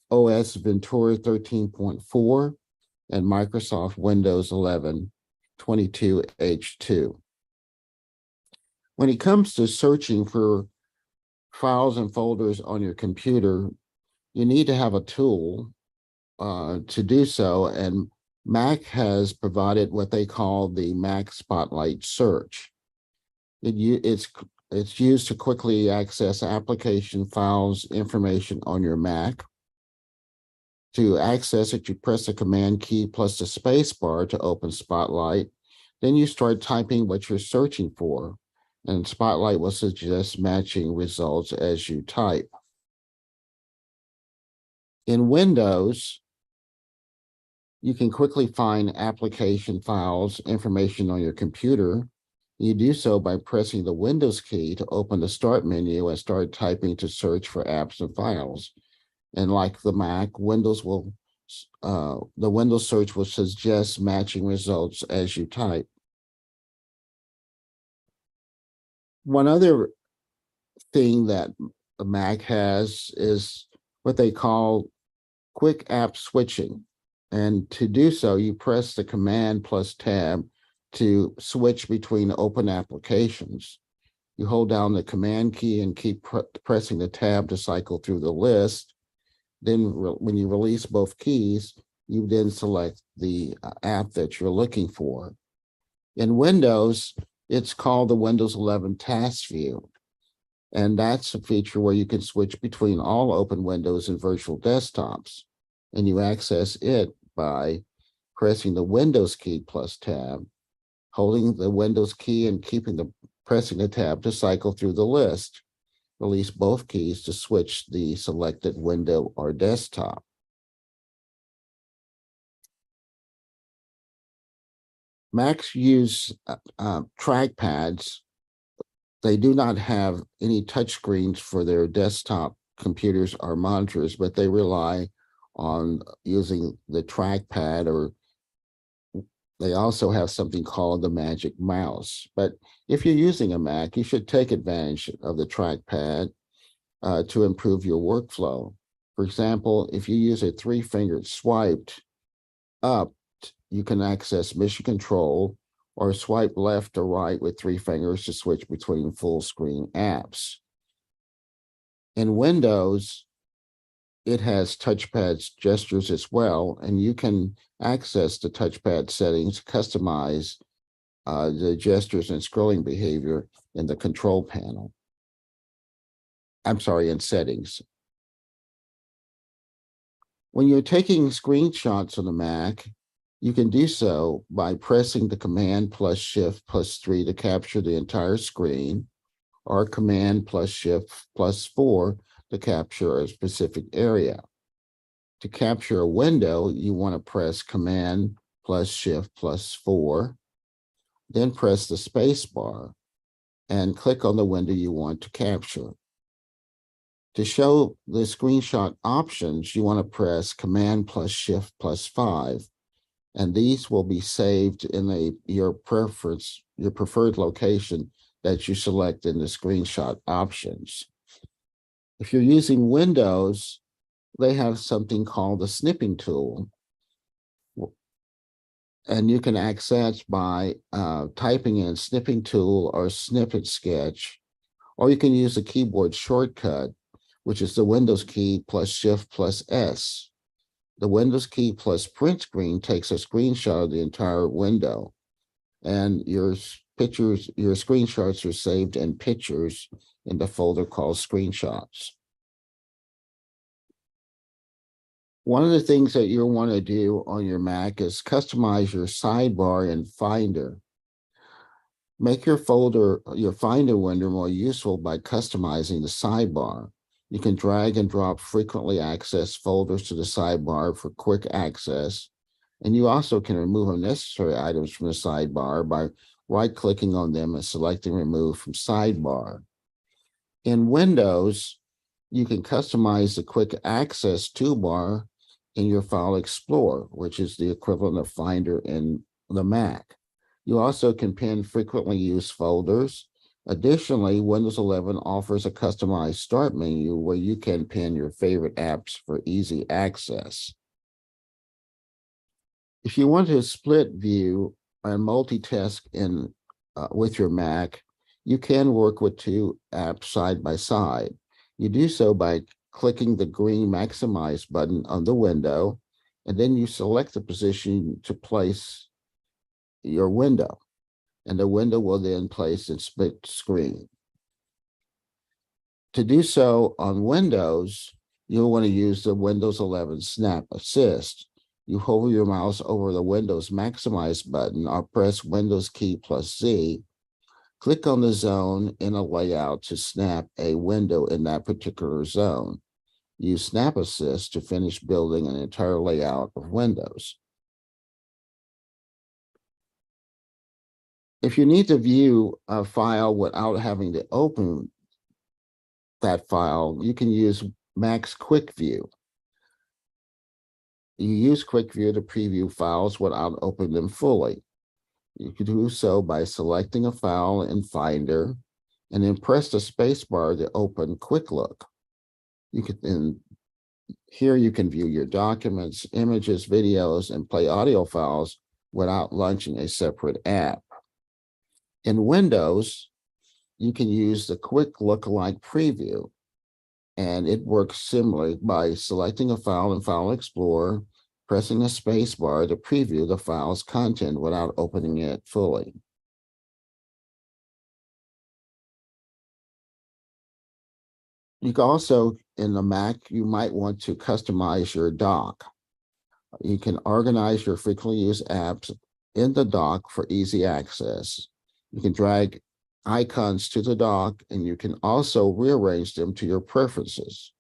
OS Ventura 13.4 and Microsoft Windows 11 22H2. When it comes to searching for files and folders on your computer, you need to have a tool to do so, and Mac has provided what they call the Mac Spotlight search. It's used to quickly access application files information on your Mac. To access it, you press the Command key plus the space bar to open Spotlight. Then you start typing what you're searching for, and Spotlight will suggest matching results as you type. In Windows, you can quickly find application files, information on your computer. You do so by pressing the Windows key to open the Start menu and start typing to search for apps and files. And like the Mac, the Windows search will suggest matching results as you type. One other thing that the Mac has is what they call quick app switching. And to do so, you press the Command plus Tab to switch between open applications. You hold down the Command key and keep pressing the Tab to cycle through the list. Then when you release both keys, you then select the app that you're looking for. In Windows, it's called the Windows 11 Task View. And that's a feature where you can switch between all open windows and virtual desktops. And you access it by pressing the Windows key plus Tab, holding the Windows key and pressing the Tab to cycle through the list. Release both keys to switch the selected window or desktop. Macs use trackpads. They do not have any touchscreens for their desktop computers or monitors, but they rely on using the trackpad, or they also have something called the Magic Mouse. But if you're using a Mac, you should take advantage of the trackpad to improve your workflow. For example, if you use a 3-fingered swipe up, you can access Mission Control, or swipe left or right with 3 fingers to switch between full screen apps. In Windows, it has touchpad gestures as well, and you can access the touchpad settings, customize the gestures and scrolling behavior in the control panel. In settings. When you're taking screenshots on the Mac, you can do so by pressing the Command plus Shift plus 3 to capture the entire screen, or Command plus Shift plus 4 to capture a specific area. To capture a window, you want to press Command plus Shift plus 4, then press the space bar and click on the window you want to capture. To show the screenshot options, you want to press Command plus Shift plus 5, and these will be saved in your preferred location that you select in the screenshot options. If you're using Windows, they have something called the snipping tool. And you can access by typing in snipping tool or snippet sketch, or you can use the keyboard shortcut, which is the Windows key plus Shift plus S. The Windows key plus print screen takes a screenshot of the entire window, and your pictures, your screenshots are saved in pictures in the folder called screenshots. One of the things that you'll want to do on your Mac is customize your sidebar and Finder. Make your Finder window more useful by customizing the sidebar. You can drag and drop frequently accessed folders to the sidebar for quick access. And you also can remove unnecessary items from the sidebar by right-clicking on them and selecting Remove from Sidebar. In Windows, you can customize the quick access toolbar in your File Explorer, which is the equivalent of Finder in the Mac. You also can pin frequently used folders. Additionally, Windows 11 offers a customized start menu where you can pin your favorite apps for easy access. If you want to split view and multitask with your Mac, you can work with two apps side by side. You do so by clicking the green Maximize button on the window, and then you select the position to place your window, and the window will then place in split screen. To do so on Windows, you'll want to use the Windows 11 Snap Assist. You hover your mouse over the Windows Maximize button or press Windows key plus Z. Click on the zone in a layout to snap a window in that particular zone. Use Snap Assist to finish building an entire layout of windows. If you need to view a file without having to open that file, you can use Mac's Quick View. You use Quick View to preview files without opening them fully. You can do so by selecting a file in Finder and then press the spacebar to open Quick Look. Here you can view your documents, images, videos, and play audio files without launching a separate app. In Windows, you can use the Quick Look-alike preview, and it works similarly by selecting a file in File Explorer, pressing the space bar to preview the file's content without opening it fully. You can also, in the Mac, you might want to customize your dock. You can organize your frequently used apps in the dock for easy access. You can drag icons to the dock, and you can also rearrange them to your preferences.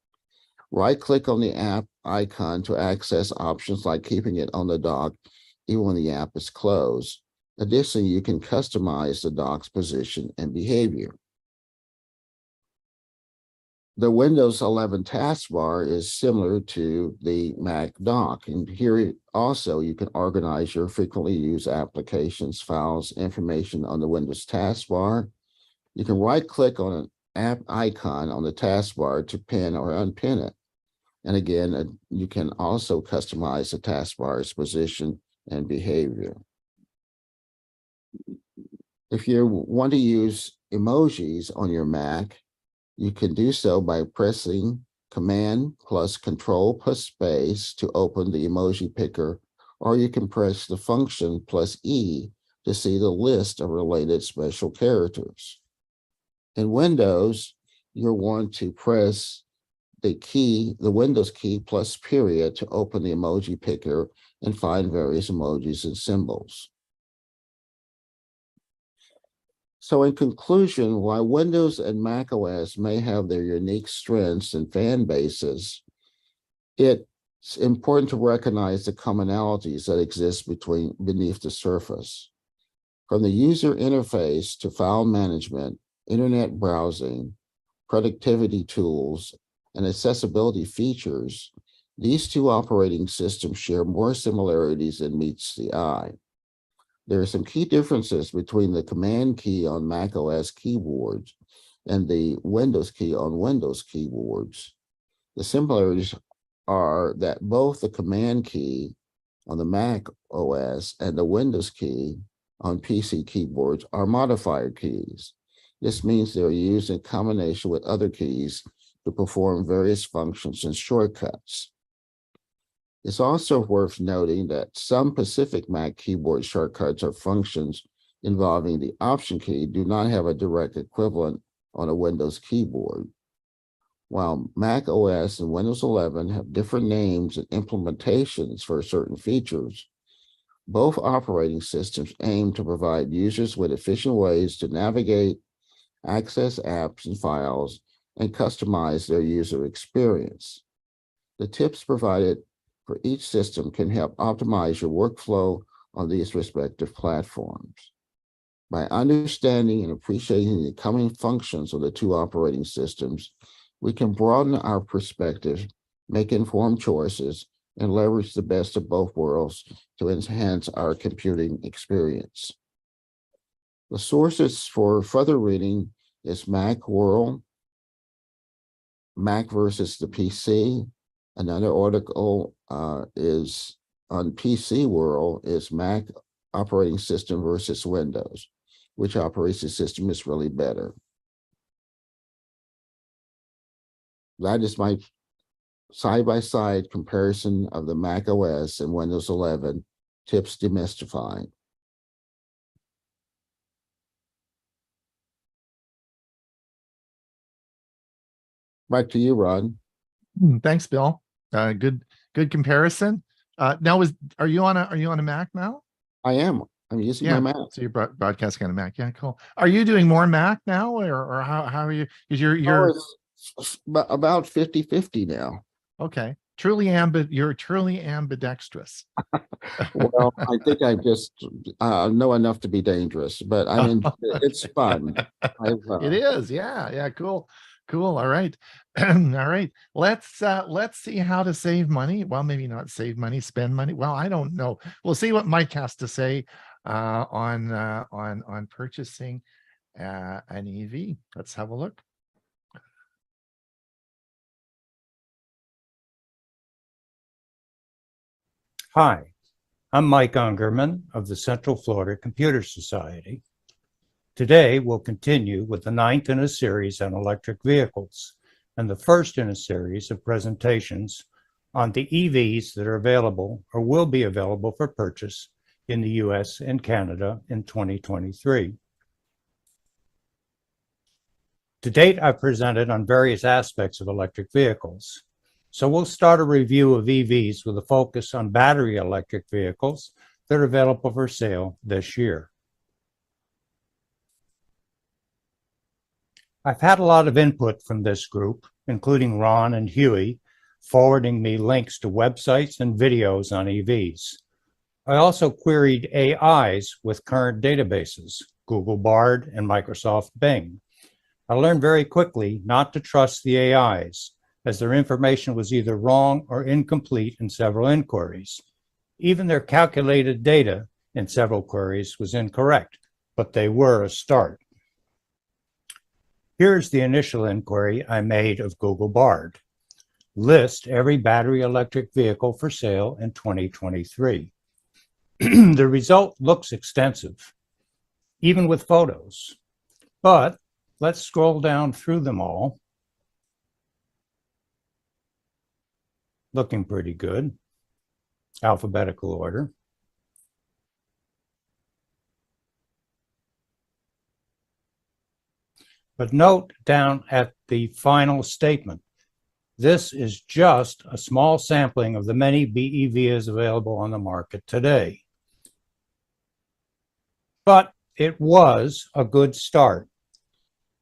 Right-click on the app icon to access options like keeping it on the dock even when the app is closed. Additionally, you can customize the dock's position and behavior. The Windows 11 taskbar is similar to the Mac dock, and here also you can organize your frequently used applications, files, information on the Windows taskbar. You can right-click on an app icon on the taskbar to pin or unpin it. And again, you can also customize the taskbar's position and behavior. If you want to use emojis on your Mac, you can do so by pressing Command plus Control plus Space to open the emoji picker, or you can press the function plus E to see the list of related special characters. In Windows, you'll want to press the Windows key plus period to open the emoji picker and find various emojis and symbols. So in conclusion, while Windows and macOS may have their unique strengths and fan bases, it's important to recognize the commonalities that exist beneath the surface. From the user interface to file management, internet browsing, productivity tools, and accessibility features, these two operating systems share more similarities than meets the eye. There are some key differences between the Command key on macOS keyboards and the Windows key on Windows keyboards. The similarities are that both the command key on the Mac OS and the Windows key on PC keyboards are modifier keys. This means they're used in combination with other keys to perform various functions and shortcuts. It's also worth noting that some specific Mac keyboard shortcuts or functions involving the Option key do not have a direct equivalent on a Windows keyboard. While Mac OS and Windows 11 have different names and implementations for certain features, both operating systems aim to provide users with efficient ways to navigate, access apps and files, and customize their user experience. The tips provided for each system can help optimize your workflow on these respective platforms. By understanding and appreciating the common functions of the two operating systems, we can broaden our perspective, make informed choices, and leverage the best of both worlds to enhance our computing experience. The sources for further reading is Macworld, Mac versus the PC. Another article is on PC World is Mac operating system versus Windows. Which operating system is really better? That is my side-by-side comparison of the Mac OS and Windows 11 tips demystified. Back to you, Ron. Thanks, Bill. Good comparison. Now, are you on a Mac now? I am. I'm using my Mac. So you're broadcasting on a Mac. Yeah, cool. Are you doing more Mac now, or how are you? Because you're about 50-50 now. Okay. You're truly ambidextrous. Well, I think I just know enough to be dangerous, but I mean, it's fun. It is. Yeah. Cool. All right. All right. Let's see how to save money. Well, maybe not save money, spend money. Well, I don't know. We'll see what Mike has to say on purchasing an EV. Let's have a look. Hi, I'm Mike Ungerman of the Central Florida Computer Society. Today, we'll continue with the 9th in a series on electric vehicles and the first in a series of presentations on the EVs that are available or will be available for purchase in the US and Canada in 2023. To date, I've presented on various aspects of electric vehicles. So we'll start a review of EVs with a focus on battery electric vehicles that are available for sale this year. I've had a lot of input from this group, including Ron and Hewie, forwarding me links to websites and videos on EVs. I also queried AIs with current databases, Google Bard and Microsoft Bing. I learned very quickly not to trust the AIs, as their information was either wrong or incomplete in several inquiries. Even their calculated data in several queries was incorrect, but they were a start. Here's the initial inquiry I made of Google Bard. List every battery electric vehicle for sale in 2023. The result looks extensive, even with photos. But let's scroll down through them all. Looking pretty good. Alphabetical order. But note down at the final statement, this is just a small sampling of the many BEVs available on the market today. But it was a good start,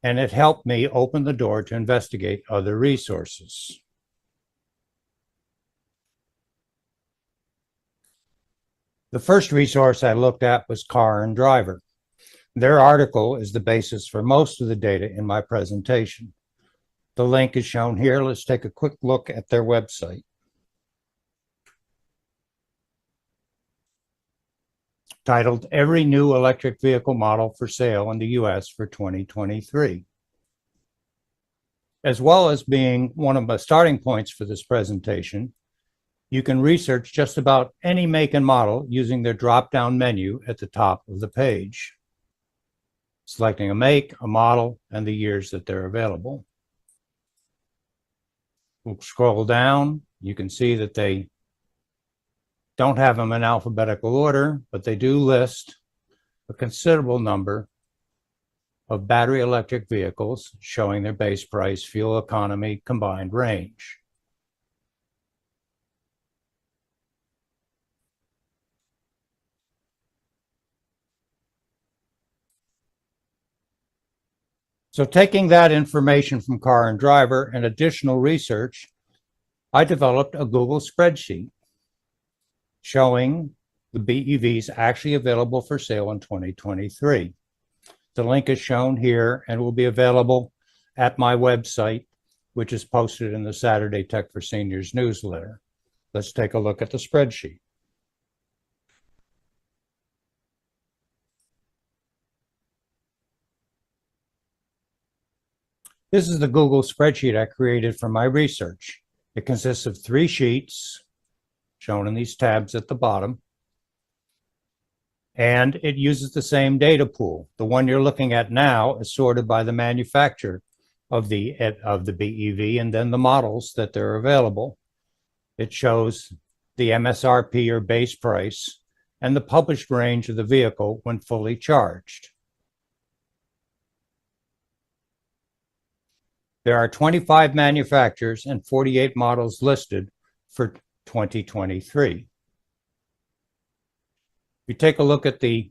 and it helped me open the door to investigate other resources. The first resource I looked at was Car and Driver. Their article is the basis for most of the data in my presentation. The link is shown here. Let's take a quick look at their website. Titled Every New Electric Vehicle Model for Sale in the US for 2023. As well as being one of the starting points for this presentation, you can research just about any make and model using their drop-down menu at the top of the page, selecting a make, a model, and the years that they're available. We'll scroll down. You can see that they don't have them in alphabetical order, but they do list a considerable number of battery electric vehicles showing their base price, fuel economy, combined range. So taking that information from Car and Driver and additional research, I developed a Google spreadsheet showing the BEVs actually available for sale in 2023. The link is shown here and will be available at my website, which is posted in the Saturday Tech for Seniors newsletter. Let's take a look at the spreadsheet. This is the Google spreadsheet I created for my research. It consists of 3 sheets shown in these tabs at the bottom, and it uses the same data pool. The one you're looking at now is sorted by the manufacturer of the BEV and then the models that they're available. It shows the MSRP or base price and the published range of the vehicle when fully charged. There are 25 manufacturers and 48 models listed for 2023. If you take a look at the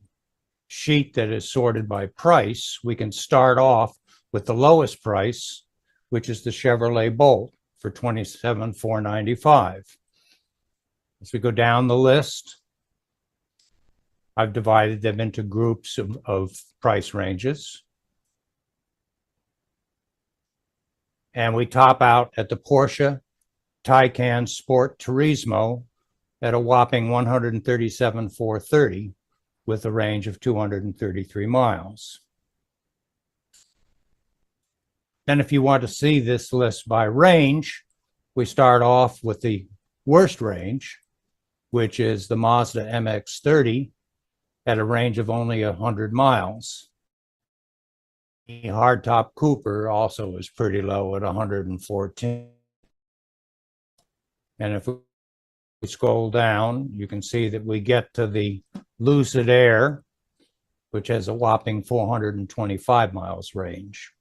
sheet that is sorted by price, we can start off with the lowest price, which is the Chevrolet Bolt for $27,495. As we go down the list, I've divided them into groups of price ranges. And we top out at the Porsche Taycan Sport Turismo at a whopping $137,430 with a range of 233 miles. Then if you want to see this list by range, we start off with the worst range, which is the Mazda MX-30 at a range of only 100 miles. The hardtop Cooper also is pretty low at 114. And if we scroll down, you can see that we get to the Lucid Air, which has a whopping 425 miles range.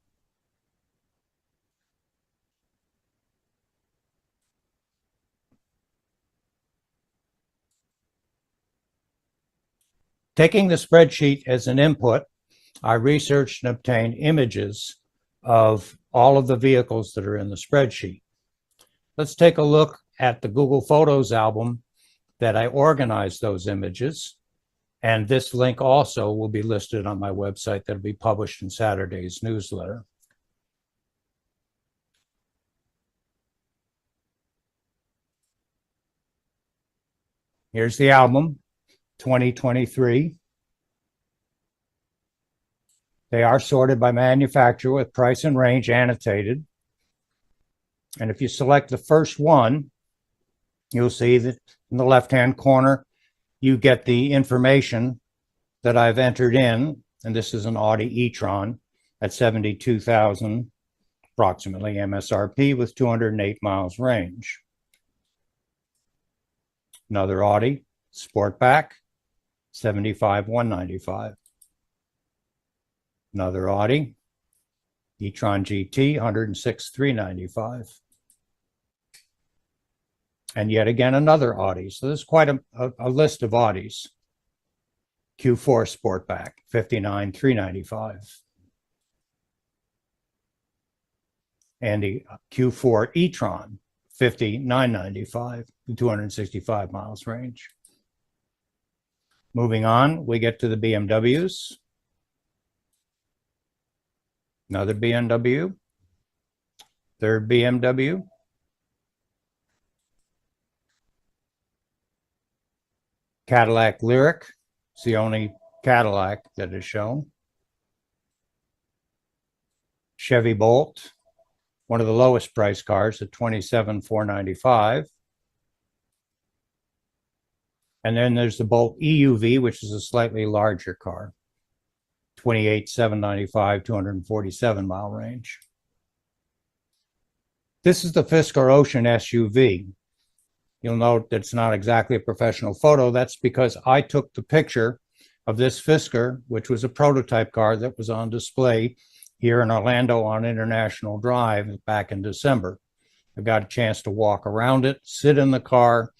Taking the spreadsheet as an input, I researched and obtained images of all of the vehicles that are in the spreadsheet. Let's take a look at the Google Photos album that I organized those images. And this link also will be listed on my website that'll be published in Saturday's newsletter. Here's the album, 2023. They are sorted by manufacturer with price and range annotated. And if you select the first one, you'll see that in the left-hand corner, you get the information that I've entered in. And this is an Audi e-tron at 72,000, approximately MSRP with 208 miles range. Another Audi Sportback, 75,195. Another Audi e-tron GT, 106,395. And yet again, another Audi. So there's quite a list of Audis. Q4 Sportback, 59,395. And the Q4 e-tron, 59,995, 265 miles range. Moving on, we get to the BMWs. Another BMW. Third BMW. Cadillac Lyric. It's the only Cadillac that is shown. Chevy Bolt. one of the lowest price cars at $27,495. And then there's the Bolt EUV, which is a slightly larger car, $28,795, 247 mile range. This is the Fisker Ocean SUV. You'll note that it's not exactly a professional photo. That's because I took the picture of this Fisker, which was a prototype car that was on display here in Orlando on International Drive back in December. I got a chance to walk around it, sit in the car,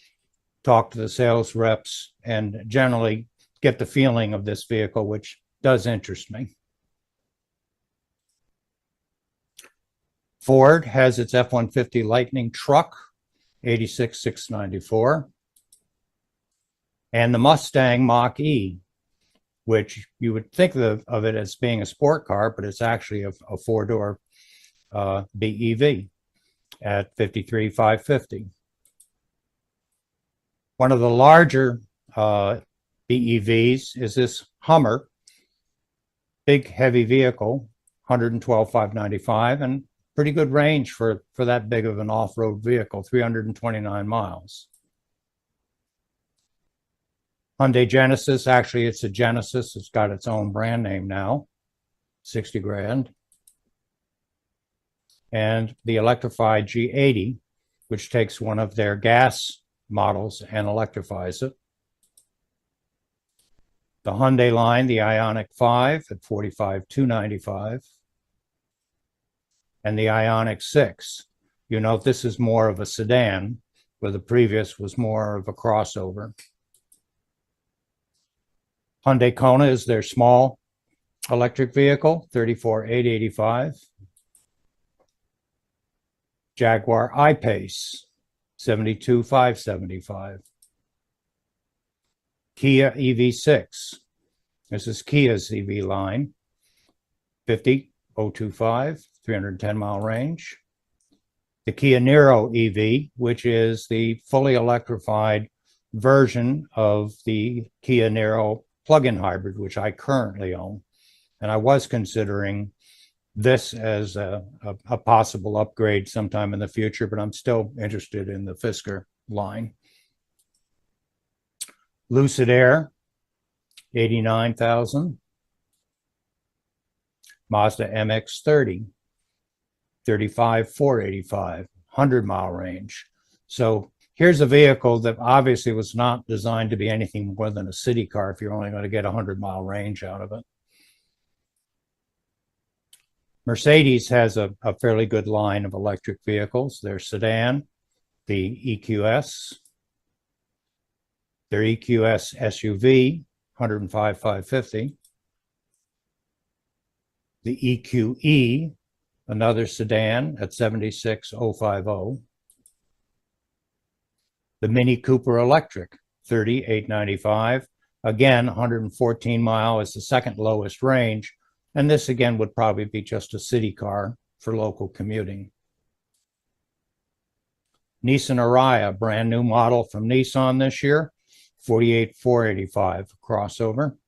talk to the sales reps, and generally get the feeling of this vehicle, which does interest me. Ford has its F-150 Lightning truck, $86,694. And the Mustang Mach-E, which you would think of it as being a sport car, but it's actually a four-door BEV at $53,550. One of the larger BEVs is this Hummer, big heavy vehicle, $112,595, and pretty good range for that big of an off-road vehicle, 329 miles. Hyundai Genesis, actually it's a Genesis, it's got its own brand name now, 60 grand. And the electrified G80, which takes one of their gas models and electrifies it. The Hyundai line, the Ioniq 5 at $45,295. And the Ioniq 6. You know, this is more of a sedan, where the previous was more of a crossover. Hyundai Kona is their small electric vehicle, $34,885. Jaguar I-Pace, $72,575. Kia EV6. This is Kia's EV line, $50,025, 310 mile range. The Kia Niro EV, which is the fully electrified version of the Kia Niro plug-in hybrid, which I currently own. And I was considering this as a possible upgrade sometime in the future, but I'm still interested in the Fisker line. Lucid Air, $89,000. Mazda MX-30, $35,485, 100 mile range. So here's a vehicle that obviously was not designed to be anything more than a city car if you're only going to get 100 mile range out of it. Mercedes has a fairly good line of electric vehicles. Their sedan, the EQS, their EQS SUV, $105,550. The EQE, another sedan at $76,050. The Mini Cooper Electric, $38,995. Again, 114 mile is the second lowest range. And this again would probably be just a city car for local commuting. Nissan Ariya, brand new model from Nissan this year, $48,485, crossover.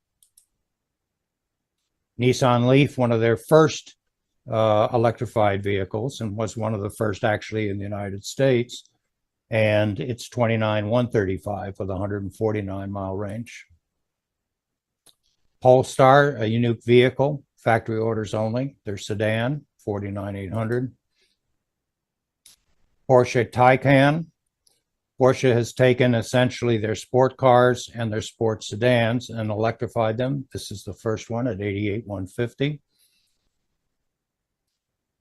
Nissan Leaf, one of their first electrified vehicles, and was one of the first actually in the United States. And it's $29,135 with a 149 mile range. Polestar, a unique vehicle, factory orders only. Their sedan, $49,800. Porsche Taycan. Porsche has taken essentially their sport cars and their sport sedans and electrified them. This is the first one at $88,150.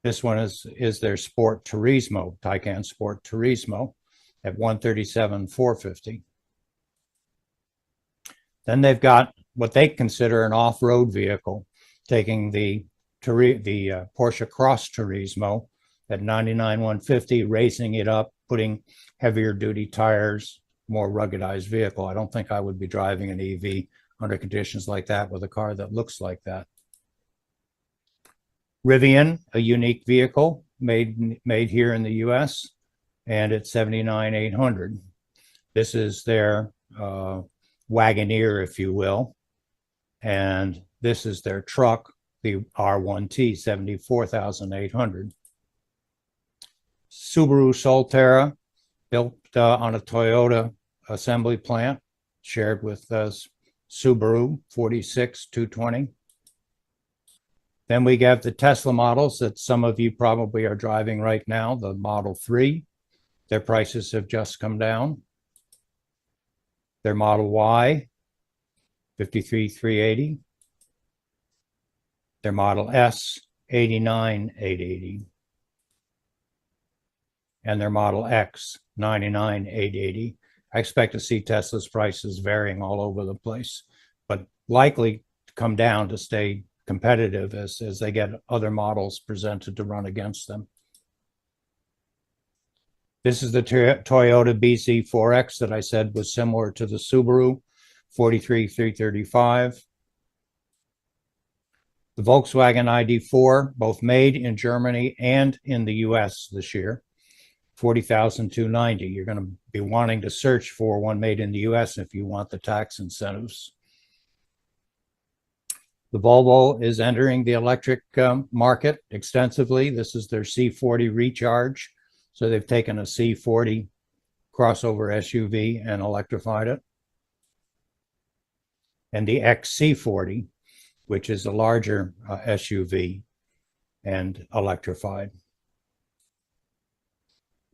This one is their Sport Turismo, Taycan Sport Turismo at $137,450. Then they've got what they consider an off-road vehicle, taking the Porsche Cross Turismo at $99,150, raising it up, putting heavier duty tires, more ruggedized vehicle. I don't think I would be driving an EV under conditions like that with a car that looks like that. Rivian, a unique vehicle made here in the US, and it's $79,800. This is their Wagoneer, if you will. And this is their truck, the R1T, $74,800. Subaru Solterra, built on a Toyota assembly plant, shared with Subaru 46220. Then we have the Tesla models that some of you probably are driving right now, the Model 3. Their prices have just come down. Their Model Y, 53,380. Their Model S, 89,880. And their Model X, 99,880. I expect to see Tesla's prices varying all over the place, but likely to come down to stay competitive as they get other models presented to run against them. This is the Toyota BZ4X that I said was similar to the Subaru 43,335. The Volkswagen ID4, both made in Germany and in the US this year, 40,290. You're going to be wanting to search for one made in the US if you want the tax incentives. The Volvo is entering the electric market extensively. This is their C40 Recharge. So they've taken a C40 crossover SUV and electrified it. And the XC40, which is a larger SUV and electrified.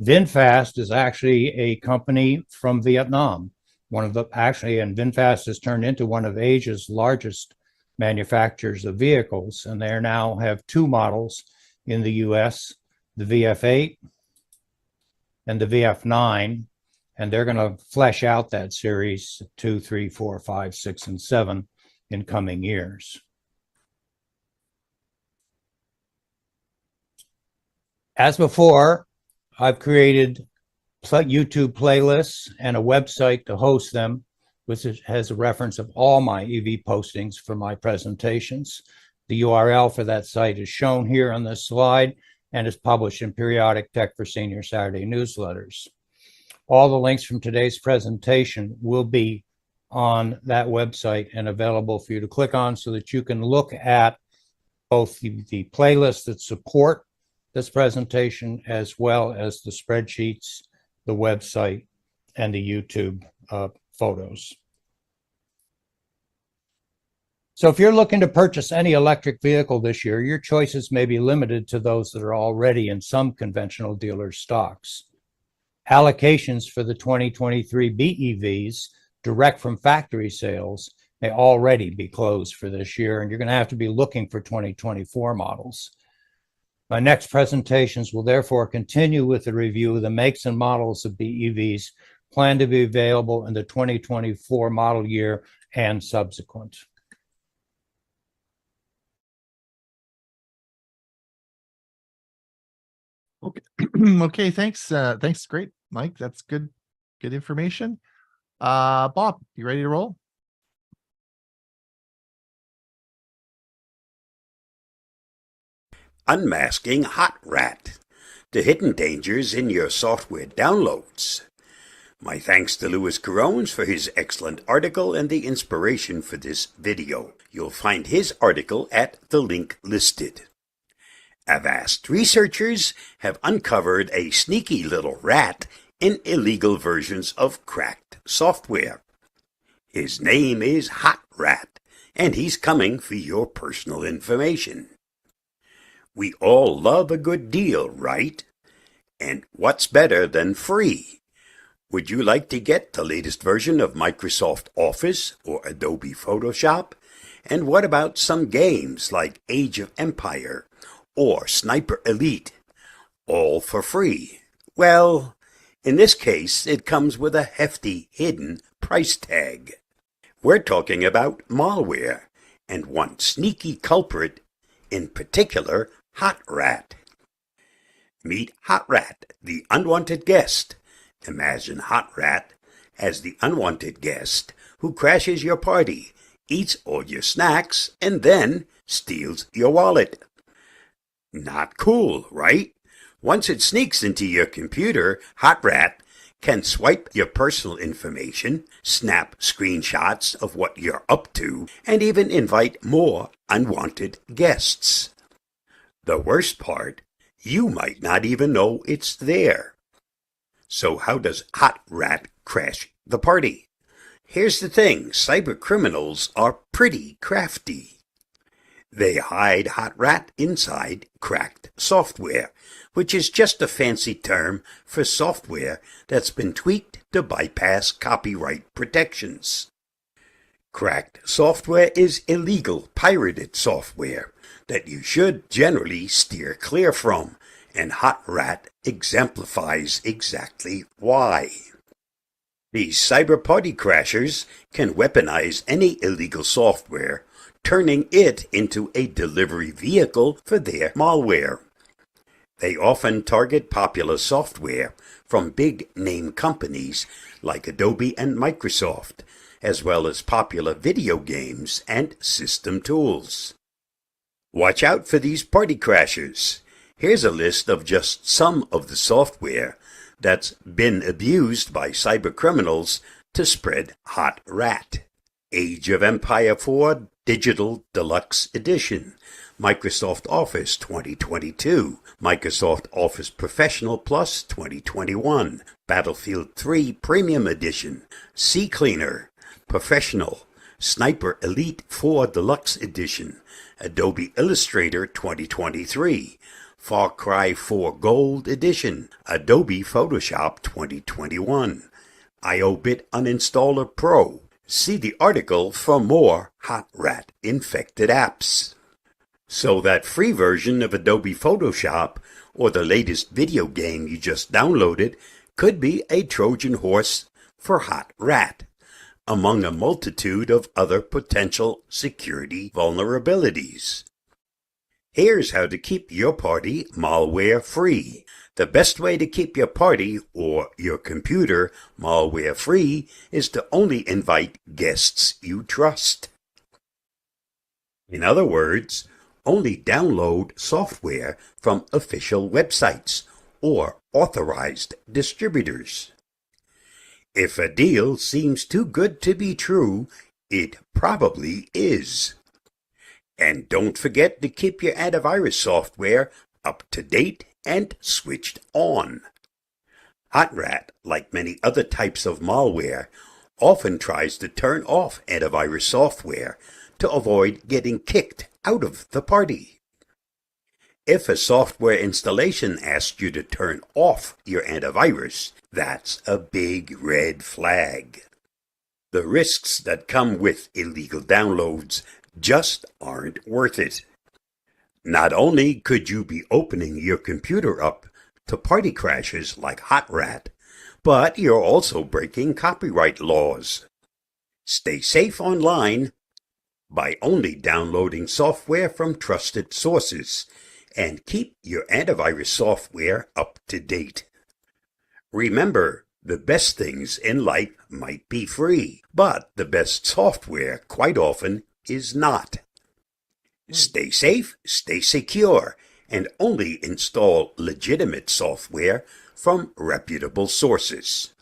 VinFast is actually a company from Vietnam. And VinFast has turned into one of Asia's largest manufacturers of vehicles, and they now have two models in the US, the VF8 and the VF9, and they're going to flesh out that series 2, 3, 4, 5, 6, and 7 in coming years. As before, I've created YouTube playlists and a website to host them, which has a reference of all my EV postings for my presentations. The URL for that site is shown here on this slide and is published in periodic Tech for Senior Saturday newsletters. All the links from today's presentation will be on that website and available for you to click on so that you can look at both the playlists that support this presentation as well as the spreadsheets, the website, and the YouTube photos. So if you're looking to purchase any electric vehicle this year, your choices may be limited to those that are already in some conventional dealer stocks. Allocations for the 2023 BEVs direct from factory sales may already be closed for this year, and you're going to have to be looking for 2024 models. My next presentations will therefore continue with a review of the makes and models of BEVs planned to be available in the 2024 model year and subsequent. Okay. Okay, thanks. Thanks. Great, Mike. That's good information. Bob, you ready to roll? Unmasking Hot Rat, the hidden dangers in your software downloads. My thanks to Louis Carones for his excellent article and the inspiration for this video. You'll find his article at the link listed. Avast researchers have uncovered a sneaky little rat in illegal versions of cracked software. His name is Hot Rat, and he's coming for your personal information. We all love a good deal, right? And what's better than free? Would you like to get the latest version of Microsoft Office or Adobe Photoshop? And what about some games like Age of Empire or Sniper Elite? All for free. Well, in this case, it comes with a hefty hidden price tag. We're talking about malware, and one sneaky culprit, in particular, Hot Rat. Meet Hot Rat, the unwanted guest. Imagine Hot Rat as the unwanted guest who crashes your party, eats all your snacks, and then steals your wallet. Not cool, right? Once it sneaks into your computer, Hot Rat can swipe your personal information, snap screenshots of what you're up to, and even invite more unwanted guests. The worst part, You might not even know it's there. So how does Hot Rat crash the party? Here's the thing, cyber criminals are pretty crafty. They hide Hot Rat inside cracked software, which is just a fancy term for software that's been tweaked to bypass copyright protections. Cracked software is illegal, pirated software that you should generally steer clear from, and Hot Rat exemplifies exactly why. These cyber party crashers can weaponize any illegal software, turning it into a delivery vehicle for their malware. They often target popular software from big-name companies like Adobe and Microsoft, as well as popular video games and system tools. Watch out for these party crashers. Here's a list of just some of the software that's been abused by cyber criminals to spread Hot Rat. Age of Empire 4 Digital Deluxe Edition, Microsoft Office 2022, Microsoft Office Professional Plus 2021, Battlefield 3 Premium Edition, CCleaner, Professional, Sniper Elite 4 Deluxe Edition, Adobe Illustrator 2023, Far Cry 4 Gold Edition, Adobe Photoshop 2021, IOBit Uninstaller Pro. See the article for more Hot Rat infected apps. So that free version of Adobe Photoshop or the latest video game you just downloaded could be a Trojan horse for Hot Rat, among a multitude of other potential security vulnerabilities. Here's how to keep your party malware-free. The best way to keep your party or your computer malware-free is to only invite guests you trust. In other words, only download software from official websites or authorized distributors. If a deal seems too good to be true, it probably is. And don't forget to keep your antivirus software up to date and switched on. Hot Rat, like many other types of malware, often tries to turn off antivirus software to avoid getting kicked out of the party. If a software installation asks you to turn off your antivirus, that's a big red flag. The risks that come with illegal downloads just aren't worth it. Not only could you be opening your computer up to party crashers like Hot Rat, but you're also breaking copyright laws. Stay safe online by only downloading software from trusted sources and keep your antivirus software up to date. Remember, the best things in life might be free, but the best software quite often is not. Stay safe, stay secure, and only install legitimate software from reputable sources.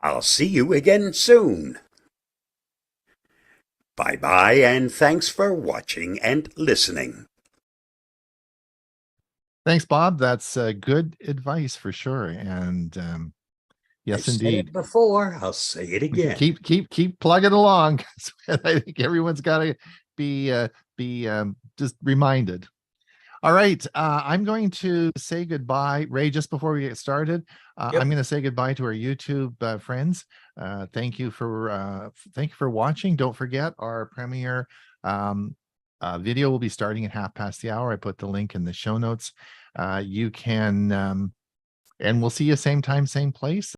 I'll see you again soon. Bye-bye, and thanks for watching and listening. Thanks, Bob. That's good advice for sure. And yes, I've said indeed. it before, I'll say it again. Keep plugging along. I think everyone's got to be just reminded. All right, I'm going to say goodbye, Ray. Just before we get started, I'm going to say goodbye to our YouTube friends. Thank you for watching. Don't forget our premiere video will be starting at hour. I put the link in the show notes. You can, and we'll see you same time, same place.